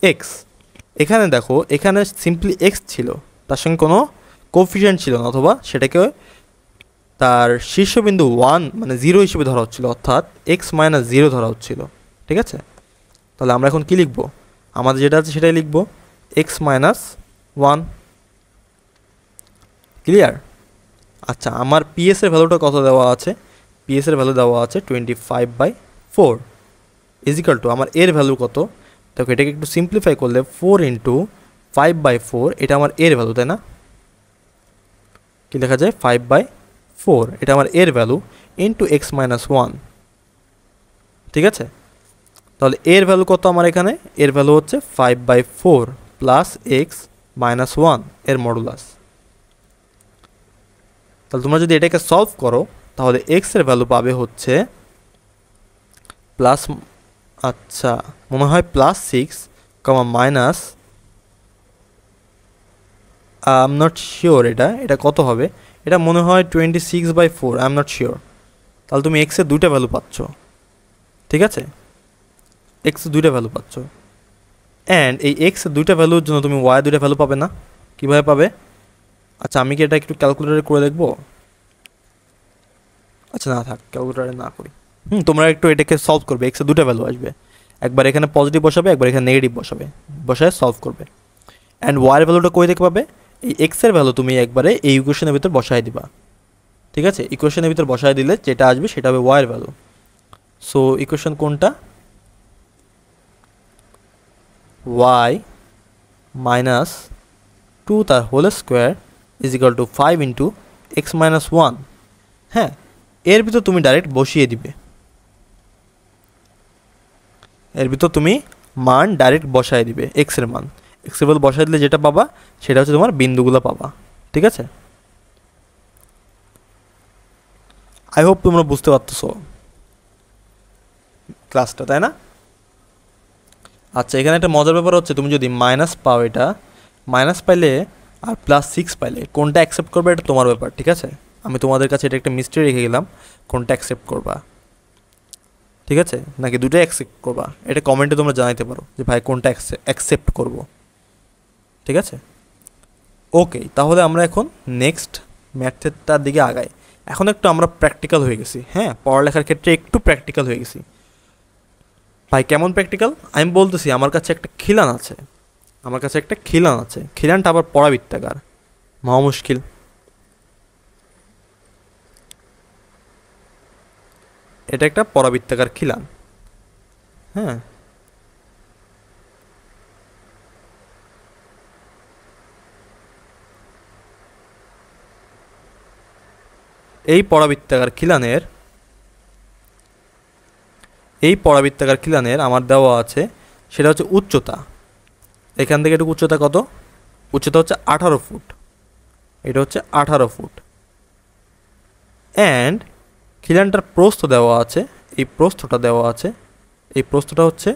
x. এখানে দেখো এখানে সিম্পলি এক্স ছিল, তার সঙ্গে কোনো কোফিশিয়েন্ট ছিল না, অথবা সেটাকে তার শীর্ষবিন্দু 1 মানে 0 হিসেবে ধরা হচ্ছিল, অর্থাৎ এক্স মাইনাস 0 ধরা হচ্ছিল। ঠিক আছে, তাহলে আমরা এখন কী লিখব? আমাদের যেটা আছে সেটাই লিখব, এক্স মাইনাস 1। ক্লিয়ার? আচ্ছা, আমার পিএসের ভ্যালুটা কত দেওয়া আছে? পিএসের ভ্যালু দেওয়া আছে 25/4 ইজিক্যাল টু আমার এর ভ্যালু কত? দেখো এটাকে একটু সিম্পলিফাই করলে 4 ইন্টু 5/4, এটা আমার এর ভ্যালু, তাই না? কি লেখা যায়? 5/4, এটা আমার এর ভ্যালু, ইন্টু এক্স মাইনাস 1। ঠিক আছে, তাহলে এর ভ্যালু কত আমার এখানে? এর ভ্যালু হচ্ছে 5/4 প্লাস এক্স মাইনাস 1 এর মডুলাস। তাহলে তোমরা যদি এটাকে সলভ করো তাহলে এক্সের ভ্যালু পাবে হচ্ছে প্লাস, আচ্ছা মনে হয় +6, minus, I am not sure এটা কত হবে। এটা মনে হয় 26/4, আই এম নট শিওর। তাহলে তুমি এক্সের দুইটা ভ্যালু পাচ্ছ। ঠিক আছে, এক্সের দুইটা ভ্যালু পাচ্ছ, অ্যান্ড এই এক্সের দুইটা ভ্যালুর জন্য তুমি ওয়াই দুইটা ভ্যালু পাবে না। কীভাবে পাবে? আচ্ছা আমি কি এটা একটু ক্যালকুলেটারে করে দেখবো? আচ্ছা না থাক, ক্যালকুলেটারে না করি। তোমরা একটু এটাকে সলভ করবে, এক্সের দুটো ভ্যালু আসবে, একবার এখানে পজিটিভ বসাবে, একবার এখানে নেগেটিভ বসায় সলভ করবে। অ্যান্ড ওয়াইয়ের ভ্যালুটা কই দেখতে পাবে? এই এক্সের ভ্যালু তুমি একবারে এই ইকুয়েশনের ভিতর বসায় দিবা। ঠিক আছে, ইকুয়েশনের ভিতর বসায় দিলে যেটা আসবে সেটা হবে ওয়াইয়ের ভ্যালু। সো ইকুয়েশন কোনটা? ওয়াই মাইনাস 2 তার whole square is equal to 5 into x minus 1। হ্যাঁ, এর ভিতর তুমি ডাইরেক্ট বসিয়ে দিবে, এর ভিতর তুমি মান ডাইরেক্ট বসায় দিবে, এক্সের মান, এক্সের ভ্যালু বসায় দিলে যেটা পাবা সেটা হচ্ছে তোমার বিন্দুগুলো পাবা। ঠিক আছে, আই হোপ তোমরা বুঝতে পারতেছো ক্লাসটা, তাই না? আচ্ছা, এখানে একটা মজার ব্যাপার হচ্ছে, তুমি যদি মাইনাস পাও, এটা মাইনাস পাইলে আর +6 পাইলে কোনটা অ্যাকসেপ্ট করবে এটা তোমার ব্যাপার। ঠিক আছে, আমি তোমাদের কাছে এটা একটা মিস্ট্রি রেখে গেলাম, কোনটা অ্যাকসেপ্ট করবা। ঠিক আছে, নাকি দুটোই অ্যাকসেপ্ট করবা, এটা কমেন্টে তোমরা জানাইতে পারো যে ভাই কোনটা অ্যাকসেপ্ট করব। ঠিক আছে, ওকে, তাহলে আমরা এখন নেক্সট ম্যাথটার দিকে আগাই। এখন একটু আমরা প্র্যাকটিক্যাল হয়ে গেছি। হ্যাঁ, পড়ালেখার ক্ষেত্রে একটু প্র্যাকটিক্যাল হয়ে গেছি। ভাই কেমন প্র্যাকটিক্যাল? আমি বলতেছি, আমার কাছে একটা খিলান আছে, খিলানটা আবার পরাবৃত্তাকার, মহা মুশকিল। এটা একটা পরাবৃত্তাকার খিলান। হ্যাঁ, এই পরাবৃত্তাকার খিলানের আমার দেওয়া আছে, সেটা হচ্ছে উচ্চতা। এখান থেকে একটু উচ্চতা কত? উচ্চতা হচ্ছে 18 ফুট, এটা হচ্ছে 18 ফুট। অ্যান্ড খিলানটার প্রস্থ দেওয়া আছে, এই প্রস্থটা হচ্ছে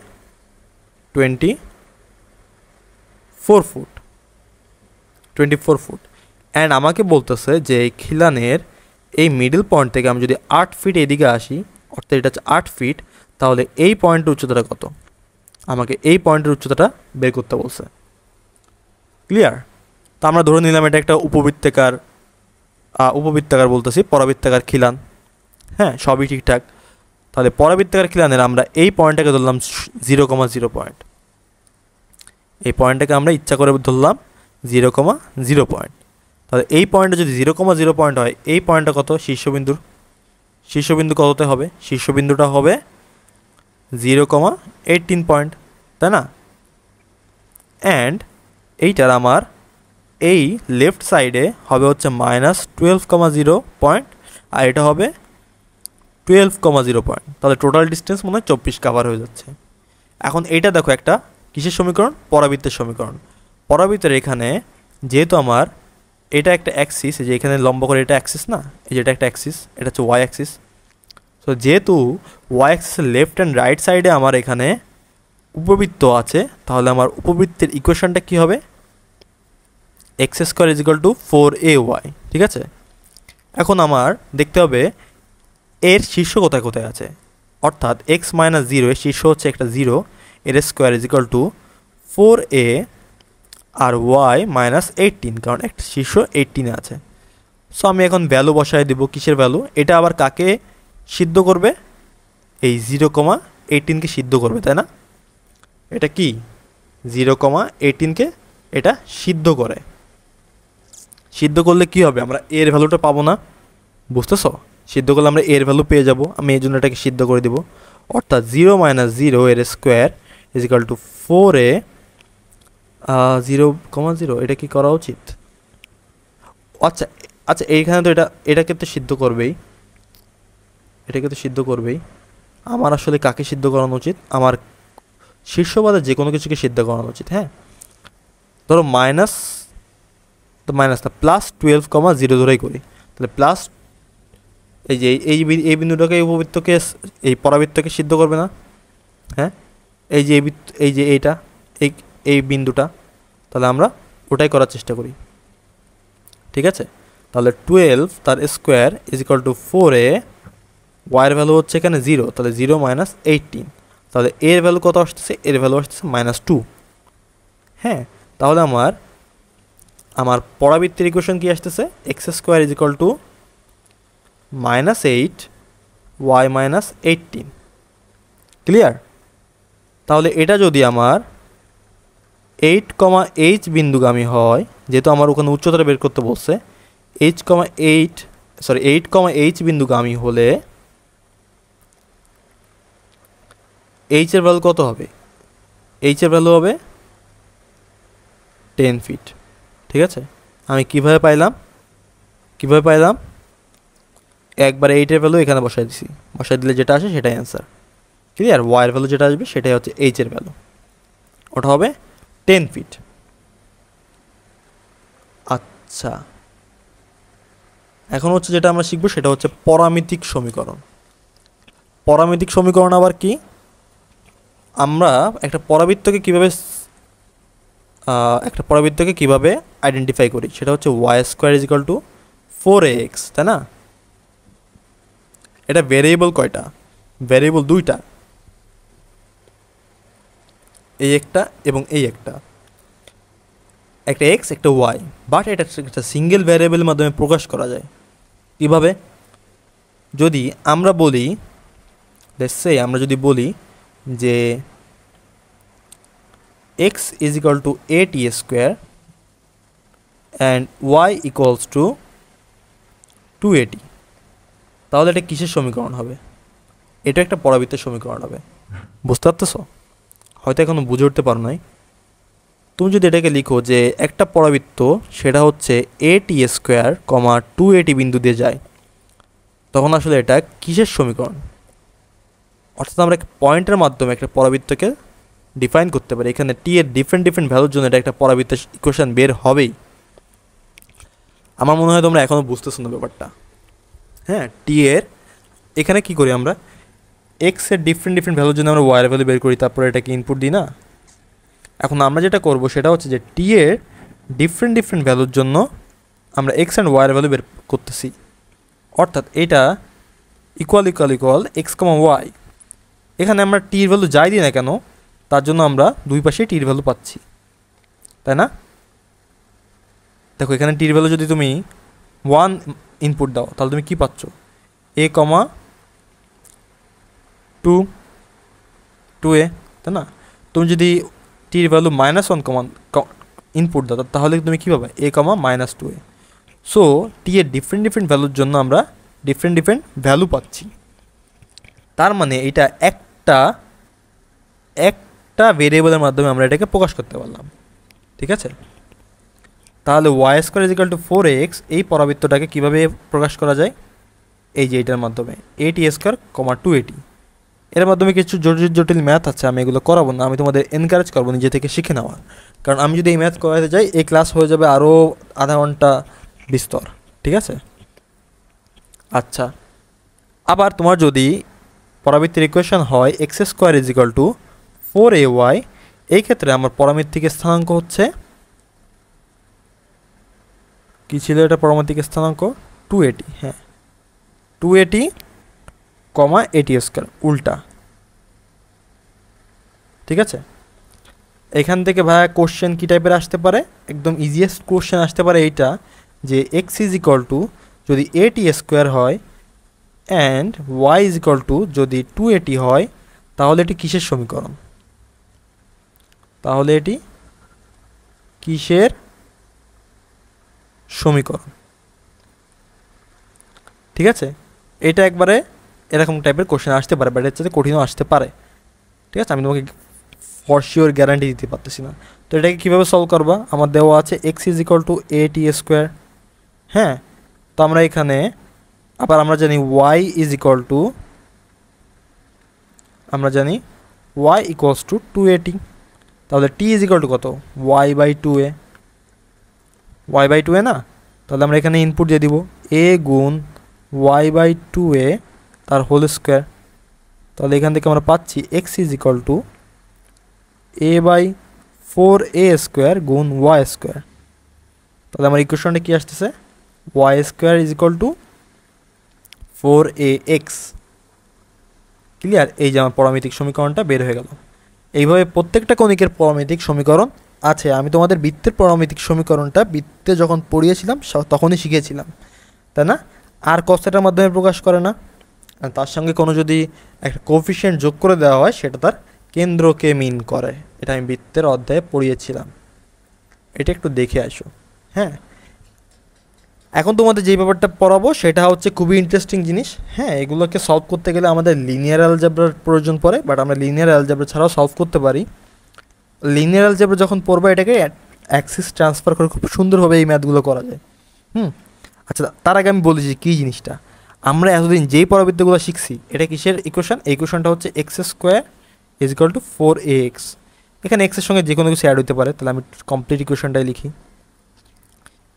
24 ফুট। অ্যান্ড আমাকে বলতেছে যে এই খিলানের এই মিডল পয়েন্ট থেকে আমি যদি 8 ফিট এদিকে আসি, অর্থাৎ এটা হচ্ছে 8 ফিট, তাহলে এই পয়েন্টের উচ্চতাটা কত? আমাকে এই পয়েন্টের উচ্চতাটা বের করতে বলছে। ক্লিয়ার? তা আমরা ধরে নিলাম এটা একটা উপবৃত্তাকার বলতেছি, পরাবৃত্তাকার খিলান। হ্যাঁ, সবই ঠিকঠাক। তাহলে পরাবৃত্তাকার খিলানের আমরা এই পয়েন্টটাকে ধরলাম 0,0 পয়েন্ট, এই পয়েন্টটাকে আমরা ইচ্ছা করে ধরলাম 0,0 পয়েন্ট। তাহলে এই পয়েন্টটা যদি 0,0 পয়েন্ট হয়, এই পয়েন্টটা কত? শীর্ষবিন্দু কততে হবে? শীর্ষবিন্দুটা হবে 0,18 পয়েন্ট, তাই না? অ্যান্ড এইটার আমার এই লেফট সাইডে হবে হচ্ছে -12,0 পয়েন্ট, আর এটা হবে 12,0 পয়েন্ট। তাহলে টোটাল ডিস্টেন্স মনে হয় 24 কাভার হয়ে যাচ্ছে। এখন এইটা দেখো একটা কিসের সমীকরণ? পরাবৃত্তের সমীকরণ। পরাবৃত্তের এখানে যেহেতু আমার এটা একটা অ্যাক্সিস, যে এখানে লম্বা করে এটা অ্যাক্সিস না, এই যে এটা একটা অ্যাক্সিস, এটা হচ্ছে ওয়াই অ্যাক্সিস। তো যেহেতু ওয়াই অ্যাক্সিসের লেফট অ্যান্ড রাইট সাইডে আমার এখানে উপবৃত্ত আছে, তাহলে আমার উপবৃত্তের ইকুয়েশনটা কী হবে? x² = 4ay। ঠিক আছে, এখন আমার দেখতে হবে এর শীর্ষ কোথায় আছে, অর্থাৎ x - 0 এর শীর্ষ হচ্ছে একটা 0, এর স্কোয়ার = 4a আর y মাইনাস 18, কারণ একটা শীর্ষ 18 আছে। সো আমি এখন ভ্যালু বসায় দিব। কিসের ভ্যালু? এটা আবার কাকে সিদ্ধ করবে? এই 0,18কে সিদ্ধ করবে, তাই না? এটা কি 0,18কে এটা সিদ্ধ করে। সিদ্ধ করলে কি হবে? আমরা এর ভ্যালুটা পাবো না, বুঝতেছ? সিদ্ধ করলে আমরা এর ভ্যালু পেয়ে যাব। আমি এই জন্য এটাকে সিদ্ধ করে দিব। অর্থাৎ 0 - 0 এর square is equal to 4a 0,0। এটা কি করা উচিত? আচ্ছা আচ্ছা, এইখানে তো এটাকে তো সিদ্ধ করবেই, এটাকে তো সিদ্ধ করবেই। আমার আসলে কাকে সিদ্ধ করানো উচিত? আমার শীর্ষবাদে যে কোনো কিছুকে সিদ্ধ করানো উচিত। হ্যাঁ, ধরো মাইনাস, তো মাইনাস না, +12,0 ধরেই করি। তাহলে প্লাস এই যে এই বিন্দুটাকে এই উপবৃত্তকে এই পরাবৃত্তকে সিদ্ধ করবে না? হ্যাঁ, এই যে এই যে এইটা এই এই বিন্দুটা, তাহলে আমরা ওটাই করার চেষ্টা করি। ঠিক আছে, তাহলে 12 তার square is equal to 4a, ওয়াইয়ের ভ্যালু হচ্ছে এখানে 0, তাহলে 0 - 18, তাহলে এর ভ্যালু কত আসতেছে? এর ভ্যালু আসতেছে -2। হ্যাঁ, তাহলে আমার পরাবৃত্তের ইকুয়েশন কি আসতেছে? x² is equal two -8 y - 18। Clear? তাহলে এটা যদি আমার 8,h বিন্দুগামী হয়, যেহেতু আমার ওখানে উচ্চতাটা বের করতে বলছে, 8,h বিন্দুগামী হলে h এর ভ্যালু কত হবে? h এর ভ্যালু হবে 10 ফিট। ঠিক আছে, আমি কিভাবে পাইলাম? একবার 8 এর ভ্যালু এখানে বসাই দিছি, বসাই দিলে যেটা আসে সেটাই অ্যান্সার। ক্লিয়ার? ওয়াইয়ের ভ্যালু যেটা আসবে সেটাই হচ্ছে h এর ভ্যালু, ওটা হবে 10 ফিট। আচ্ছা, এখন হচ্ছে যেটা আমরা শিখবো সেটা হচ্ছে পরামিতিক সমীকরণ। পরামিতিক সমীকরণ আবার কি? আমরা একটা পরাবৃত্তকে কিভাবে আইডেন্টিফাই করি সেটা হচ্ছে y² is equal to 4ax, তাই না? এটা ভেরিয়েবল কয়টা? ভেরিয়েবল দুইটা, এই একটা এবং এই একটা এক্স একটা ওয়াই, বাট এটা একটা সিঙ্গেল ভ্যারিয়েবলের মাধ্যমে প্রকাশ করা যায়। কিভাবে? যদি আমরা বলি, আমরা যদি বলি যে x is equal two at square and y equals to 2at, তাহলে এটা কিসের সমীকরণ হবে? এটা একটা পরাবৃত্তের সমীকরণ হবে। বুঝতে পারতেছ? হয়তো এখনো বুঝে উঠতে পারো নাই। তুমি যদি এটাকে লিখো যে একটা পরাবৃত্ত সেটা হচ্ছে at স্কোয়ার, 2at বিন্দু দিয়ে যায়, তখন আসলে এটা কিসের সমীকরণ? অর্থাৎ আমরা একটা পয়েন্টের মাধ্যমে একটা পরাবৃত্তকে ডিফাইন করতে পারি। এখানে টি এর ডিফারেন্ট ভ্যালুর জন্য এটা একটা পরাবৃত্তের ইকুয়েশন বের হবেই। আমার মনে হয় তোমরা এখনও বুঝতেছো না ব্যাপারটা। হ্যাঁ, টি এর এখানে কি করি আমরা? এক্স এর ডিফারেন্ট ভ্যালুর জন্য আমরা ওয়াইয়ের ভ্যালু বের করি, তারপরে এটাকে ইনপুট দিই না? এখন আমরা যেটা করব সেটা হচ্ছে যে টি এর ডিফারেন্ট ভ্যালুর জন্য আমরা এক্স অ্যান্ড ওয়াইয়ের ভ্যালু বের করতেছি। অর্থাৎ এটা ইকুয়াল এক্স কমা ওয়াই। এখানে আমরা টির ভ্যালু যাই দিই না কেন, তার জন্য আমরা দুই পাশে টির ভ্যালু পাচ্ছি, তাই না? দেখো, এখানে টির ভ্যালু যদি তুমি 1 ইনপুট দাও তাহলে তুমি কি পাচ্ছ? a, 2a, তাই না? তুমি যদি টির ভ্যালু -1 ইনপুট দাও তাহলে তুমি কী পাবে? a, -2a। সো টি এর ডিফারেন্ট ভ্যালুর জন্য আমরা ডিফারেন্ট ভ্যালু পাচ্ছি। তার মানে এটা একটা ভেরিয়েবলের মাধ্যমে আমরা এটাকে প্রকাশ করতে পারলাম। ঠিক আছে, তাহলে y² is equal to 4ax এই পরাবৃত্তটাকে কীভাবে প্রকাশ করা যায়? এই যে এটার মাধ্যমে at স্কোয়ার, 2at। এর মাধ্যমে কিছু জটিল ম্যাথ আছে, আমি এগুলো করাবো না, আমি তোমাদের এনকারেজ করবো নিজে থেকে শিখে নেওয়ার। কারণ আমি যদি এই ম্যাথ করাতে যাই এই ক্লাস হয়ে যাবে আরও আধা ঘন্টা বিস্তর। ঠিক আছে, আচ্ছা, আবার তোমার যদি পরাবৃত্তির ইকুয়েশন হয় x² is equal two 4ay, এই ক্ষেত্রে আমার পরামিতিক স্থানাঙ্ক হচ্ছে কী ছিল? এটা পরামিতিক স্থানাঙ্ক 2at। হ্যাঁ, 2at, at স্কোয়ার, উল্টা। ঠিক আছে, এখান থেকে ভাইয়া কোশ্চেন কী টাইপের আসতে পারে, একদম ইজিয়েস্ট কোশ্চেন আসতে পারে এইটা যে এক্স ইজ ইকুয়াল টু যদি এটি স্কোয়ার হয় and y is equal to যদি 280 হয়, তাহলে এটি কিসের সমীকরণ? তাহলে এটি কিসের সমীকরণ? ঠিক আছে, এটা একবারে এরকম টাইপের কোশ্চেন আসতে পারে, বাট এর সাথে কঠিনও আসতে পারে। ঠিক আছে, আমি তোমাকে ফর শিওর গ্যারান্টি দিতে পারতেছি না। তো এটাকে কীভাবে সলভ করবা? আমার দেওয়া আছে x is equal to A T square. হ্যাঁ, তো আমরা এখানে আবার আমরা জানি ওয়াই ইজ ইকুয়াল টু, আমরা জানি ওয়াই ইকুয়ালস টু 280। তাহলে টি ইজ ইকুয়াল টু কত? Y by 2a। Y by 2a না? তাহলে আমরা এখানে ইনপুট দিয়ে দিব এ গুণ ওয়াই বাই 2a তার হোল স্কোয়ার। তাহলে এখান থেকে আমরা পাচ্ছি x is equal to A by 4a square গুণ ওয়াই স্কোয়ার। তাহলে আমার ইকুয়েশনটা কী আসতেছে? Y square is equal to 4ax। Clear? এই যে আমার পরামিতিক সমীকরণটা বের হয়ে গেল। এইভাবে প্রত্যেকটা কণিকের পরামিতিক সমীকরণ আছে। আমি তোমাদের বৃত্তের পরামিতিক সমীকরণটা বৃত্তে যখন পড়িয়েছিলাম তখনই শিখেছিলাম, তাই না? আর কস্টেটার মাধ্যমে প্রকাশ করে না, আর তার সঙ্গে কোনো যদি একটা কোফিশিয়েন্ট যোগ করে দেওয়া হয় সেটা তার কেন্দ্রকে মিন করে। এটা আমি বৃত্তের অধ্যায়ে পড়িয়েছিলাম, এটা একটু দেখে আসো। হ্যাঁ, এখন তোমাদের যেই ব্যাপারটা পড়াবো সেটা হচ্ছে খুবই ইন্টারেস্টিং জিনিস। হ্যাঁ, এগুলোকে সলভ করতে গেলে আমাদের লিনিয়ার অ্যালজেব্রার প্রয়োজন পড়ে, বাট আমরা লিনিয়ার অ্যালজেব্রা ছাড়াও সলভ করতে পারি। লিনিয়ার অ্যালজেব্রা যখন পড়বো এটাকে অ্যাক্সিস ট্রান্সফার করে খুব সুন্দরভাবে এই ম্যাথগুলো করা যায়। আচ্ছা, তার আগে আমি বলি যে কী জিনিসটা আমরা এতদিন যেই পরাবৃত্তগুলো শিখছি এটা কিসের ইকুয়েশন? এই ইকুয়েশনটা হচ্ছে x square is equal to 4ax। এখানে এক্সের সঙ্গে যে কোনো কিছু অ্যাড হতে পারে, তাহলে আমি কমপ্লিট ইকুয়েশনটাই লিখি।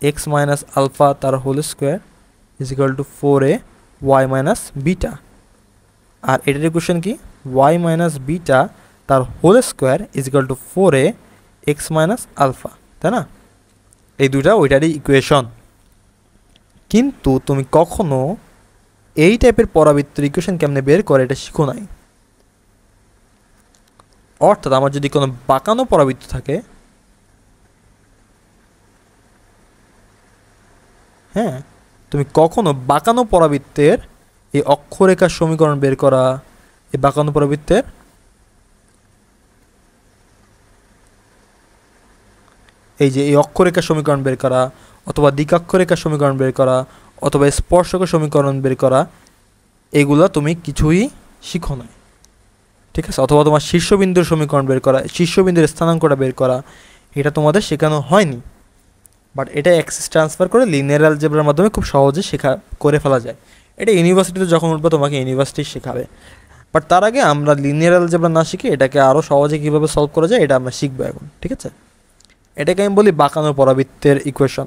এক্স মাইনাস আলফা তার whole square is equal to 4a y minus beta. আর এটার ইকুয়েশন কি? ওয়াই মাইনাস বিটা তার whole square is equal to 4a x minus alpha, তাই না? এই দুইটা ওইটারই ইকুয়েশন। কিন্তু তুমি কখনো এই টাইপের পরাবৃত্তের ইকুয়েশন কেমনে বের করে এটা শিখো নাই। অর্থাৎ আমার যদি কোনো বাঁকানো পরাবৃত্ত থাকে, হ্যাঁ, তুমি কখনো বাঁকানো পরাবৃত্তের এই অক্ষরেখার সমীকরণ বের করা, এই বাঁকানো পরাবৃত্তের এই যে এই অক্ষরেখার সমীকরণ বের করা, অথবা দ্বিকাক্ষরেখার সমীকরণ বের করা, অথবা স্পর্শকের সমীকরণ বের করা, এগুলো তুমি কিছুই শিখো নাই। ঠিক আছে, অথবা তোমার শীর্ষবিন্দুর সমীকরণ বের করা, শীর্ষবিন্দুর স্থানাঙ্কটা বের করা, এটা তোমাদের শেখানো হয়নি। বাট এটা অ্যাক্সিস ট্রান্সফার করে লিনিয়ার অ্যালজেব্রার মাধ্যমে খুব সহজে করে ফেলা যায়। এটা ইউনিভার্সিটিতে যখন উঠবে তোমাকে ইউনিভার্সিটি শেখাবে। বাট তার আগে আমরা লিনিয়ার অ্যালজেব্রা না শিখে এটাকে আরও সহজে কীভাবে সলভ করা যায় এটা আমরা শিখবো এখন। ঠিক আছে, এটাকে আমি বলি বাঁকানো পরাবৃত্তের ইকুয়েশন।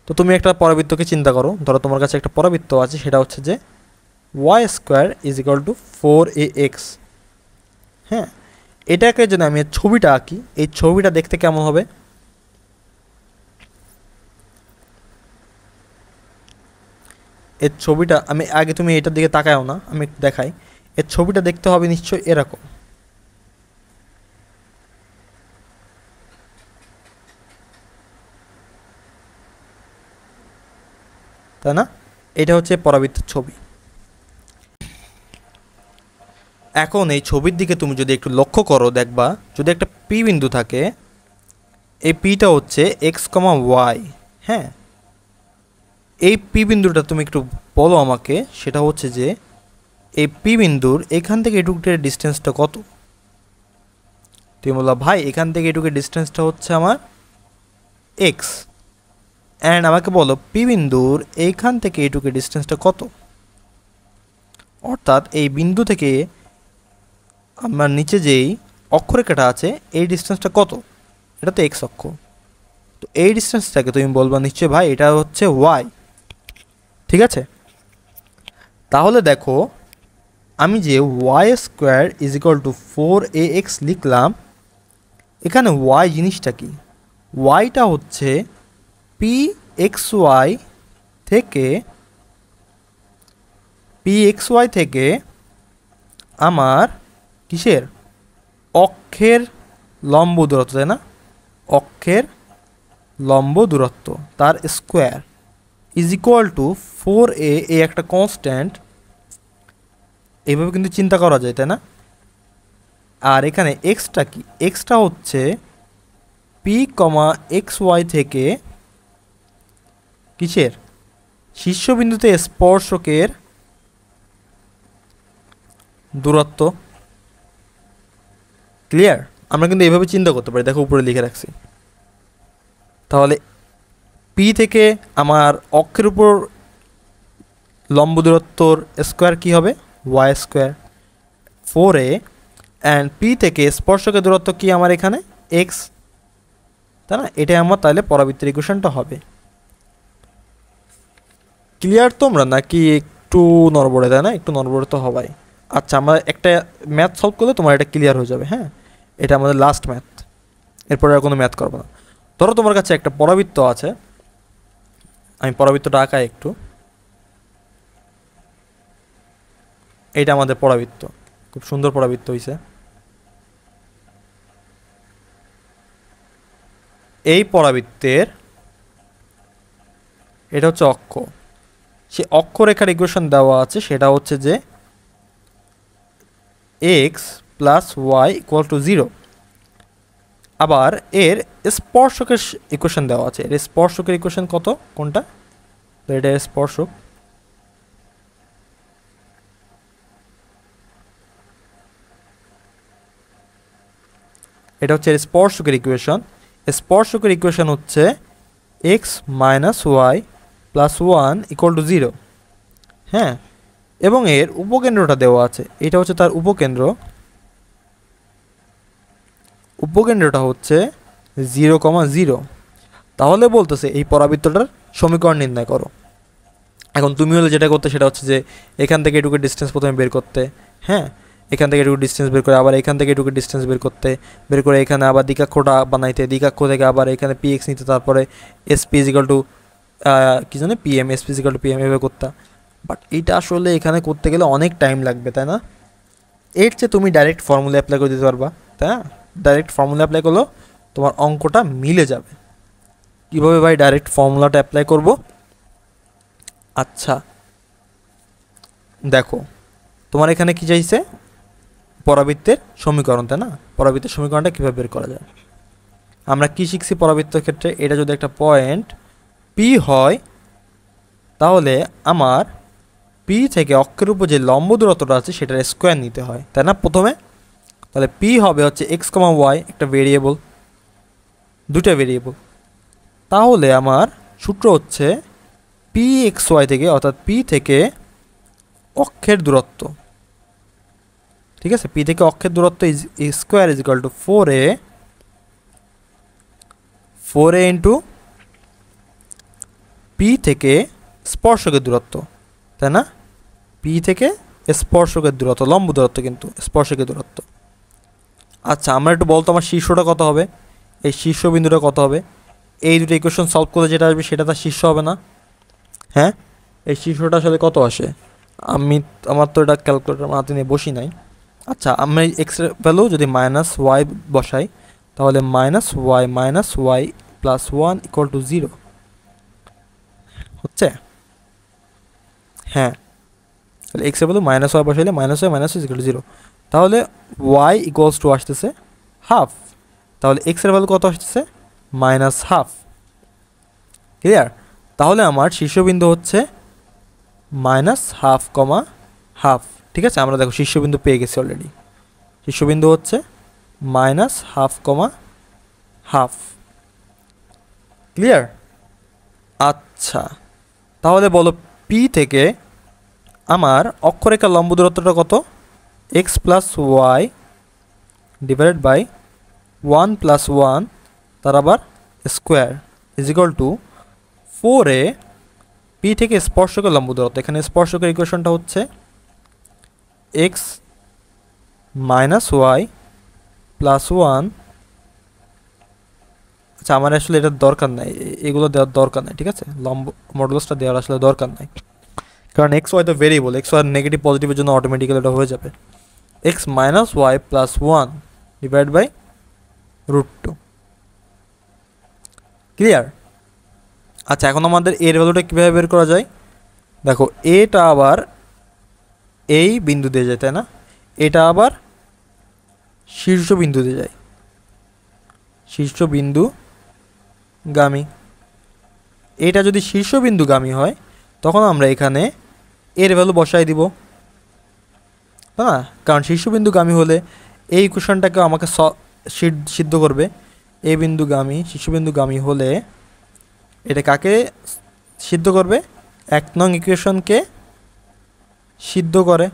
তো তুমি একটা পরাবৃত্তকে চিন্তা করো, ধরো তোমার কাছে একটা পরাবৃত্ত আছে, সেটা হচ্ছে যে y square is equal to 4ax। হ্যাঁ, এটাকে যদি আমি ছবিটা আঁকি, এই ছবিটা দেখতে কেমন হবে? এর ছবিটা আমি আগে, তুমি এটার দিকে তাকাও না, আমি একটু দেখাই। এর ছবিটা দেখতে হবে নিশ্চয়ই এরকম, তাই না? এটা হচ্ছে পরাবৃত্তের ছবি। এখন এই ছবির দিকে তুমি যদি একটু লক্ষ্য করো, দেখবা যদি একটা পি বিন্দু থাকে, এই পিটা হচ্ছে এক্স কমা ওয়াই। হ্যাঁ, এই পি বিন্দুটা তুমি একটু বলো আমাকে, সেটা হচ্ছে যে এই পি বিন্দুর এখান থেকে এটুকুটের ডিস্টেন্সটা কত? তুমি বললা ভাই এখান থেকে এটুকুর ডিস্টেন্সটা হচ্ছে আমার এক্স, অ্যান্ড আমাকে বলো পি বিন্দুর এইখান থেকে এটুকুর ডিস্টেন্সটা কত? অর্থাৎ এই বিন্দু থেকে আমার নিচে যেই অক্ষরেখাটা আছে এই ডিস্টেন্সটা কত? এটা তো এক্স অক্ষ। তো এই ডিস্টেন্সটাকে তুমি বলবা নিশ্চয়ই ভাই এটা হচ্ছে ওয়াই। ঠিক আছে, তাহলে দেখো আমি যে y square is equal to 4ax লিখলাম, এখানে ওয়াই জিনিসটা কি? ওয়াইটা হচ্ছে পি এক্স ওয়াই থেকে আমার কিসের অক্ষের লম্ব দূরত্ব, তাই না? অক্ষের লম্ব দূরত্ব তার square is equal to 4a, এই একটা কনস্ট্যান্ট, এইভাবে কিন্তু চিন্তা করা যায়, তাই না? আর এখানে এক্সটা কি? এক্সটা হচ্ছে পি কমা এক্স ওয়াই থেকে কিসের? শীর্ষবিন্দুতে স্পর্শকের দূরত্ব। ক্লিয়ার? আমরা কিন্তু এইভাবে চিন্তা করতে পারি, দেখো উপরে লিখে রাখছি। তাহলে পি থেকে আমার অক্ষের উপর লম্ব দূরত্বর স্কোয়ার কী হবে? Y square 4a, and P থেকে স্পর্শকের দূরত্ব কি আমার এখানে? এক্স, তাই না? এটাই আমার তাহলে পরাবৃত্তের ইকুয়েশনটা হবে। ক্লিয়ার তোমরা নাকি একটু নড়বড়ে, তাই না? একটু নড়বড়ে তো হবাই। আচ্ছা, আমরা একটা ম্যাথ সলভ করলে তোমার এটা ক্লিয়ার হয়ে যাবে। হ্যাঁ, এটা আমাদের লাস্ট ম্যাথ, এরপরে আর কোনো ম্যাথ করবো না। ধরো তোমার কাছে একটা পরাবৃত্ত আছে, আমি পরাবৃত্তটা আঁকাই একটু। এইটা আমাদের পরাবৃত্ত, খুব সুন্দর পরাবৃত্ত হয়েছে। এই পরাবৃত্তের এটা হচ্ছে অক্ষ, সে অক্ষরেখার ইকুয়েশন দেওয়া আছে, সেটা হচ্ছে যে x plus y equal to 0। আবার এর স্পর্শকের ইকুয়েশন দেওয়া আছে। এর স্পর্শকের ইকুয়েশন কত? কোনটা? তো এটা স্পর্শক, এটা হচ্ছে এর স্পর্শকের ইকুয়েশন। স্পর্শকের ইকুয়েশন হচ্ছে x minus y plus 1 equal to 0। হ্যাঁ, এবং এর উপকেন্দ্রটা দেওয়া আছে, এটা হচ্ছে তার উপকেন্দ্র। উপকেন্দ্রটা হচ্ছে 0,0। তাহলে বলতেছে এই পরাবৃত্তটার সমীকরণ নির্ণয় করো। এখন তুমি হলে যেটা করতে সেটা হচ্ছে যে এখান থেকে এটুকু ডিস্টেন্স প্রথমে বের করতে, হ্যাঁ, এখান থেকে এটুকু ডিস্টেন্স বের করে আবার এখান থেকে এটুকু ডিস্টেন্স বের করতে, বের করে এখানে আবার দ্বিকাক্ষটা বানাইতে, দ্বিকাক্ষ থেকে আবার এখানে পি এক্স নিতে, তারপরে এসপি ইজিক্যাল টু কী জানে PM, SP is equal to PM এভাবে করতে। বাট এইটা আসলে এখানে করতে গেলে অনেক টাইম লাগবে, তাই না? এর চেয়ে তুমি ডাইরেক্ট ফর্মুলা অ্যাপ্লাই করে দিতে পারবা, তাই না? ডাইরেক্ট ফর্মুলা অ্যাপ্লাই করলেও তোমার অঙ্কটা মিলে যাবে। কীভাবে ভাই ডাইরেক্ট ফর্মুলাটা অ্যাপ্লাই করব? আচ্ছা দেখো, তোমার এখানে কী চাইছে? পরাবৃত্তের সমীকরণ, তাই না? পরাবৃত্তের সমীকরণটা কীভাবে বের করা যায়? আমরা কী শিখছি পরাবৃত্তের ক্ষেত্রে? এটা যদি একটা পয়েন্ট পি হয়, তাহলে আমার পি থেকে অক্ষের উপর যে লম্ব দূরত্বটা আছে সেটার স্কোয়ার নিতে হয়, তাই না? প্রথমে তাহলে পি হবে হচ্ছে এক্স কমা ওয়াই, একটা ভেরিয়েবল, দুটা ভেরিয়েবল। তাহলে আমার সূত্র হচ্ছে পি এক্স ওয়াই থেকে, অর্থাৎ পি থেকে অক্ষের দূরত্ব, ঠিক আছে? পি থেকে অক্ষের দূরত্ব is square is equal to 4a into P থেকে স্পর্শকের দূরত্ব, তাই না? পি থেকে স্পর্শকের দূরত্ব, লম্ব দূরত্ব কিন্তু স্পর্শকের দূরত্ব। আচ্ছা, আমরা একটু বলতো আমার শীর্ষটা কত হবে? এই শীর্ষবিন্দুটা কত হবে? এই দুটো ইকুয়েশন সলভ করে যেটা আসবে সেটা তার শীর্ষ হবে না? হ্যাঁ, এই শীর্ষটা আসলে কত আসে? আমার তো এটা ক্যালকুলেটার হাতে নিয়ে বসি নাই। আচ্ছা, আমরা এক্স ভ্যালু যদি মাইনাস ওয়াই বসাই, তাহলে minus y plus 1 equal to 0 হচ্ছে। হ্যাঁ, তাহলে এক্স এর ভ্যালু মাইনাস ওয়াই বসাইলে মাইনাস ওয়াই ইকুয়াল টু 0, তাহলে ওয়াই ইকুয়ালস টু আসতেছে হাফ। তাহলে এক্স এর ভ্যালু কত আসতেছে? Minus half. ক্লিয়ার? তাহলে আমার শীর্ষবিন্দু হচ্ছে মাইনাস হাফ কমা হাফ। ঠিক আছে, আমরা দেখো শীর্ষবিন্দু পেয়ে গেছি অলরেডি। শীর্ষবিন্দু হচ্ছে মাইনাস হাফ কমা হাফ। ক্লিয়ার? আচ্ছা, তাহলে বলো পি থেকে আমার অক্ষরেখার লম্ব দূরত্বটা কত? X plus y divided by 1 plus 1 তার আবার square is equal to 4a। P থেকে স্পর্শকের লম্ব দূরত্ব, এখানে স্পর্শকের ইকুয়েশনটা হচ্ছে এক্স মাইনাস ওয়াই প্লাস 1। আচ্ছা, আমার আসলে এটার দরকার নাই, এগুলো দেওয়ার দরকার নাই, ঠিক আছে? লম্ব মডুলাসটা দেওয়ার আসলে দরকার নাই, কারণ এক্স ওয়াই তো ভেরিয়েবল, এক্স ওয়াই নেগেটিভ পজিটিভের জন্য অটোমেটিক্যালি এটা হয়ে যাবে। X minus y plus 1 divide by √2। Clear? আচ্ছা, এখন আমাদের এর ভ্যালুটা কীভাবে বের করা যায়? দেখো, এটা আবার এই বিন্দু দিয়ে যায়, তাই না? এটা আবার শীর্ষবিন্দুতে যায়, শীর্ষবিন্দুগামী। এটা যদি শীর্ষবিন্দুগামী হয় তখন আমরা এখানে এর ভ্যালু বসাই দিব, তাই না? কারণ শীর্ষবিন্দুগামী হলে এই ইকুয়েশনটাকে আমাকে সিদ্ধ করবে। এ বিন্দুগামী, শীর্ষবিন্দুগামী হলে এটা কাকে সিদ্ধ করবে? 1 নং ইকুয়েশনকে সিদ্ধ করে।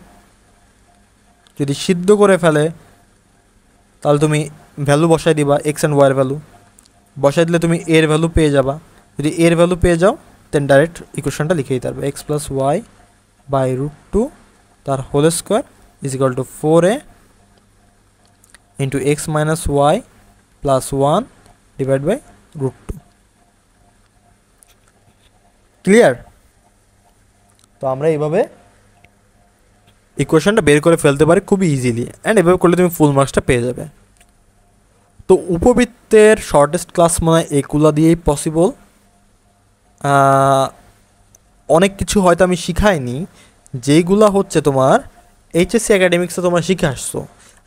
যদি সিদ্ধ করে ফেলে তাহলে তুমি ভ্যালু বসাই দিবা, এক্স অ্যান্ড ওয়াইয়ের ভ্যালু বসাই দিলে তুমি এর ভ্যালু পেয়ে যাবা। যদি এর ভ্যালু পেয়ে যাও দেন ডাইরেক্ট ইকুয়েশনটা লিখে দিতে পারবে, এক্স প্লাস ওয়াই বাই √2 তার whole square is equal to 4a into x minus y plus 1 divide by √2। Clear? তো আমরা এইভাবে ইকুয়েশনটা বের করে ফেলতে পারি খুবই ইজিলি, অ্যান্ড এভাবে করলে তুমি ফুল মার্কসটা পেয়ে যাবে। তো উপবৃত্তের শর্টেস্ট ক্লাস মানে এগুলা দিয়েই পসিবল। অনেক কিছু হয়তো আমি শিখাইনি, যেইগুলা হচ্ছে তোমার এইচএসসি একাডেমিক্সে তোমরা শিখে আসছো।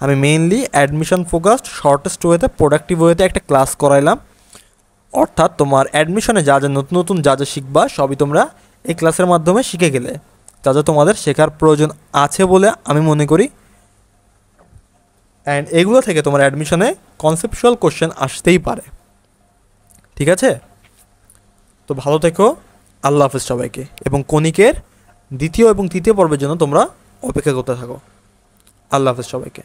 আমি মেইনলি অ্যাডমিশন ফোকাসড শর্টেস্ট ওয়েতে প্রোডাক্টিভ ওয়েতে একটা ক্লাস করাইলাম। অর্থাৎ তোমার অ্যাডমিশনে যা যা নতুন নতুন যা যা শিখবা সবই তোমরা এই ক্লাসের মাধ্যমে শিখে গেলে, যা যা তোমাদের শেখার প্রয়োজন আছে বলে আমি মনে করি। অ্যান্ড এগুলো থেকে তোমার অ্যাডমিশনে কনসেপচুয়াল কোশ্চেন আসতেই পারে। ঠিক আছে? তো ভালো থেকো, আল্লাহ হাফেজ সবাইকে, এবং কণিকের দ্বিতীয় এবং তৃতীয় পর্বের জন্য তোমরা অপেক্ষা করতে থাকো। আল্লাহ হাফেজ সবাইকে।